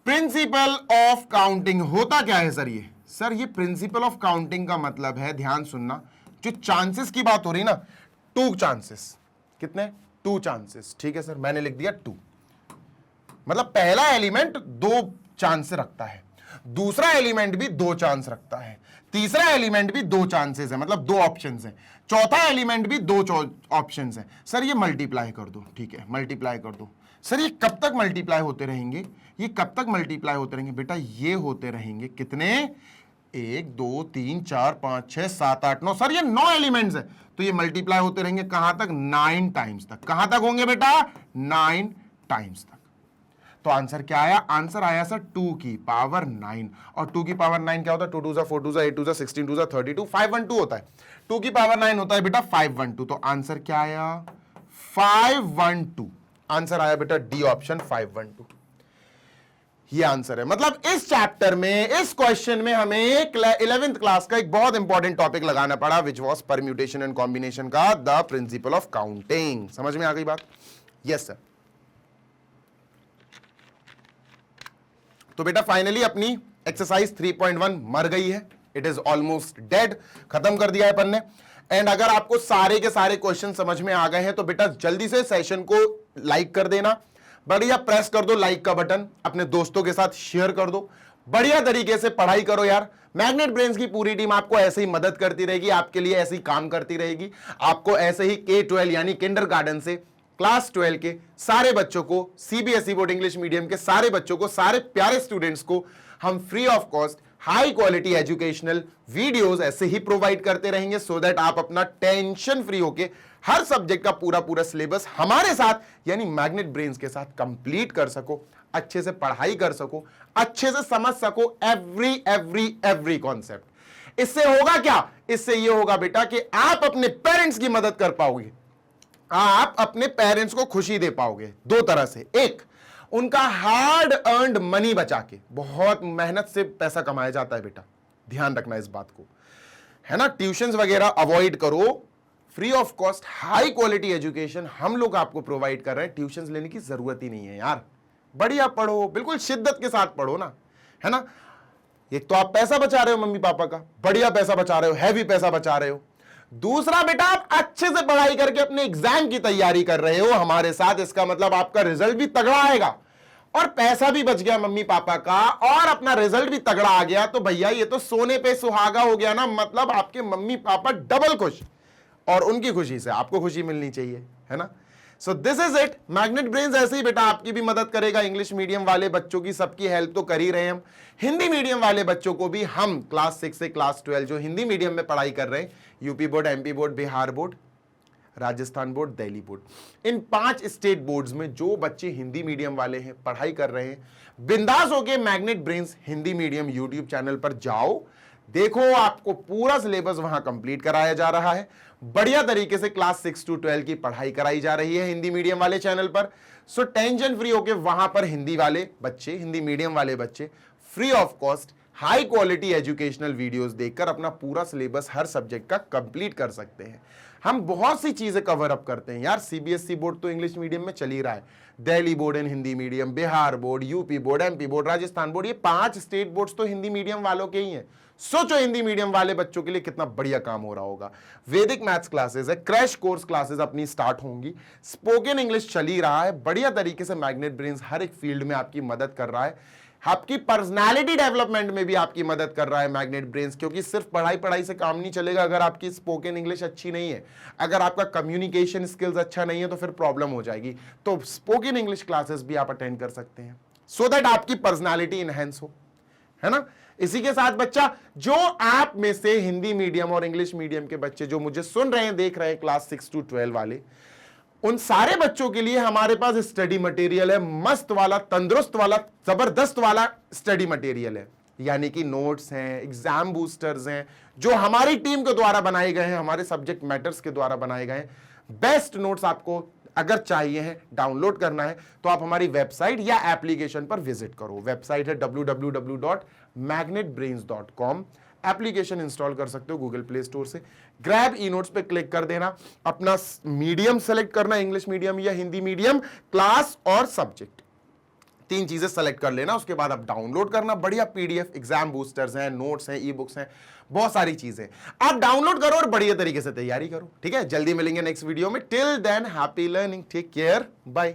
Principle of counting होता क्या है सर? ये सर ये प्रिंसिपल ऑफ काउंटिंग का मतलब है, ध्यान सुनना, जो चांसेस की बात हो रही ना, 2 चांसेस, कितने? 2 चांसेस, ठीक है सर, मैंने लिख दिया 2। मतलब पहला एलिमेंट 2 चांस रखता है। दूसरा एलिमेंट भी 2 चांस रखता है, तीसरा एलिमेंट भी 2 चांसेस है, मतलब 2 ऑप्शंस हैं, चौथा एलिमेंट भी 2 ऑप्शंस हैं। सर ये मल्टीप्लाई कर दो, ठीक है मल्टीप्लाई कर दो। सर ये कब तक मल्टीप्लाई होते रहेंगे, ये कब तक मल्टीप्लाई होते रहेंगे बेटा, ये होते रहेंगे कितने, 1 2 3 4 5 6 7 8 9, सर ये 9 एलिमेंट्स है, तो ये मल्टीप्लाई होते रहेंगे कहां तक, 9 टाइम्स तक। कहां तक होंगे बेटा, 9 टाइम्स तक। तो आंसर क्या आया, आंसर आया सर 2 की पावर 9, और 2 की पावर 9 क्या होता है, 2 2 4 2 8 2 16 2 32, 512 होता है, 2 की पावर 9 होता है बेटा 512। तो आंसर क्या आया, 512। आंसर आया बेटा डी ऑप्शन 512, ये आंसर है। मतलब इस चैप्टर में, इस क्वेश्चन में हमें 11th क्लास का एक बहुत इंपॉर्टेंट टॉपिक लगाना पड़ा, which was permutation and combination का द प्रिंसिपल ऑफ काउंटिंग। समझ में आ गई बात, यस सर। तो बेटा फाइनली अपनी एक्सरसाइज 3.1 मर गई है, इट इज ऑलमोस्ट डेड, खत्म कर दिया है अपन ने। एंड अगर आपको सारे के सारे क्वेश्चन समझ में आ गए हैं तो बेटा जल्दी से सेशन को लाइक कर देना, बढ़िया प्रेस कर दो लाइक का बटन, अपने दोस्तों के साथ शेयर कर दो, बढ़िया तरीके से पढ़ाई करो यार। मैग्नेट ब्रेन्स की पूरी टीम आपको ऐसे ही मदद करती रहेगी, आपके लिए ऐसे ही काम करती रहेगी, आपको ऐसे ही K-12 यानी किंडरगार्टन से क्लास 12 के सारे बच्चों को, CBSE बोर्ड इंग्लिश मीडियम के सारे बच्चों को, सारे प्यारे स्टूडेंट्स को हम free of cost high quality educational videos ऐसे ही प्रोवाइड करते रहेंगे, सो दैट आप अपना टेंशन फ्री होके हर सब्जेक्ट का पूरा पूरा सिलेबस हमारे साथ यानी मैग्नेट ब्रेन्स के साथ कंप्लीट कर सको, अच्छे से पढ़ाई कर सको, अच्छे से समझ सको एवरी कॉन्सेप्ट। इससे होगा क्या, इससे ये होगा बेटा कि आप अपने पेरेंट्स की मदद कर पाओगे, आप अपने पेरेंट्स को खुशी दे पाओगे 2 तरह से। एक, उनका हार्ड अर्न्ड मनी बचा के, बहुत मेहनत से पैसा कमाया जाता है बेटा, ध्यान रखना इस बात को, है ना। ट्यूशंस वगैरह अवॉइड करो, free of cost high quality education हम लोग आपको प्रोवाइड कर रहे हैं, ट्यूशंस लेने की जरूरत ही नहीं है यार, बढ़िया पढ़ो, बिल्कुल शिद्दत के साथ पढ़ो ना, है ना। एक तो आप पैसा बचा रहे हो मम्मी पापा का, बढ़िया पैसा बचा रहे हो, हैवी पैसा बचा रहे हो। दूसरा बेटा आप अच्छे से पढ़ाई करके अपने एग्जाम की तैयारी कर रहे हो हमारे साथ, इसका मतलब आपका रिजल्ट भी तगड़ा आएगा और पैसा भी बच गया मम्मी पापा का और अपना रिजल्ट भी तगड़ा आ गया, तो भैया ये तो सोने पे सुहागा हो गया ना। मतलब आपके मम्मी पापा डबल खुश, और उनकी खुशी से आपको खुशी मिलनी चाहिए, है ना। So this is it. Magnet brains ऐसे ही बेटा आपकी भी मदद करेगा, इंग्लिश मीडियम वाले बच्चों की सबकी हेल्प तो कर ही रहे हैं हम, हिंदी मीडियम वाले बच्चों को भी हम क्लास 6 से क्लास 12 जो हिंदी मीडियम में पढ़ाई कर रहे हैं, UP board, MP board, Bihar board, Rajasthan board, Delhi board, इन 5 स्टेट बोर्ड्स में जो बच्चे हिंदी मीडियम वाले हैं, पढ़ाई कर रहे हैं, बिंदास होके magnet brains Hindi medium YouTube channel पर जाओ, देखो आपको पूरा सिलेबस वहां कंप्लीट कराया जा रहा है, बढ़िया तरीके से क्लास 6 to 12 की पढ़ाई कराई जा रही है हिंदी मीडियम वाले चैनल पर। सो टेंशन फ्री होके वहां पर हिंदी वाले बच्चे, हिंदी मीडियम वाले बच्चे free of cost high quality educational videos देखकर अपना पूरा सिलेबस हर सब्जेक्ट का कंप्लीट कर सकते हैं। हम बहुत सी चीजें कवर अप करते हैं यार, CBSE बोर्ड तो इंग्लिश मीडियम में चल ही रहा है, Delhi board in Hindi medium, Bihar board, UP board, MP board, Rajasthan board, ये 5 स्टेट बोर्ड्स तो हिंदी मीडियम वालों के ही हैं। सोचो हिंदी मीडियम वाले बच्चों के लिए कितना बढ़िया काम हो रहा होगा। वैदिक मैथ्स क्लासेस है, क्रैश कोर्स क्लासेस अपनी स्टार्ट होंगी, स्पोकन इंग्लिश चल ही रहा है, बढ़िया तरीके से मैग्नेट ब्रेन्स हर एक फील्ड में आपकी मदद कर रहा है, आपकी पर्सनालिटी डेवलपमेंट में भी आपकी मदद कर रहा है मैग्नेट ब्रेन्स, क्योंकि सिर्फ पढ़ाई से काम नहीं चलेगा। अगर आपकी स्पोकन इंग्लिश अच्छी नहीं है, अगर आपका कम्युनिकेशन स्किल्स अच्छा नहीं है, तो फिर प्रॉब्लम हो जाएगी। तो स्पोकन इंग्लिश क्लासेस भी आप अटेंड कर सकते हैं, सो दैट आपकी पर्सनालिटी इनहेंस हो, है ना। इसी के साथ बच्चा, जो आप में से हिंदी मीडियम और इंग्लिश मीडियम के बच्चे जो मुझे सुन रहे हैं, देख रहे हैं, क्लास 6 to 12 वाले, उन सारे बच्चों के लिए हमारे पास स्टडी मटेरियल है, मस्त वाला, तंदुरुस्त वाला, जबरदस्त वाला स्टडी मटेरियल है, यानी कि नोट्स हैं, एग्जाम बूस्टर्स हैं, जो हमारी टीम के द्वारा बनाए गए हैं, हमारे सब्जेक्ट मैटर्स के द्वारा बनाए गए हैं। बेस्ट नोट्स आपको अगर चाहिए है, डाउनलोड करना है, तो आप हमारी वेबसाइट या एप्लीकेशन पर विजिट करो। वेबसाइट है www.magnetbrains.com, एप्लीकेशन इंस्टॉल कर सकते हो गूगल प्ले स्टोर से, ग्रैब ई नोट्स पे क्लिक कर देना, अपना मीडियम सेलेक्ट करना, इंग्लिश मीडियम या हिंदी मीडियम, क्लास और सब्जेक्ट, 3 चीजें सेलेक्ट कर लेना। उसके बाद आप डाउनलोड करना, बढ़िया PDF, एग्जाम बूस्टर्स हैं, नोट्स हैं, ई-बुक्स हैं, बहुत सारी चीजें आप डाउनलोड करो और बढ़िया तरीके से तैयारी करो। ठीक है, जल्दी मिलेंगे नेक्स्ट वीडियो में। Till then happy learning, take care, bye.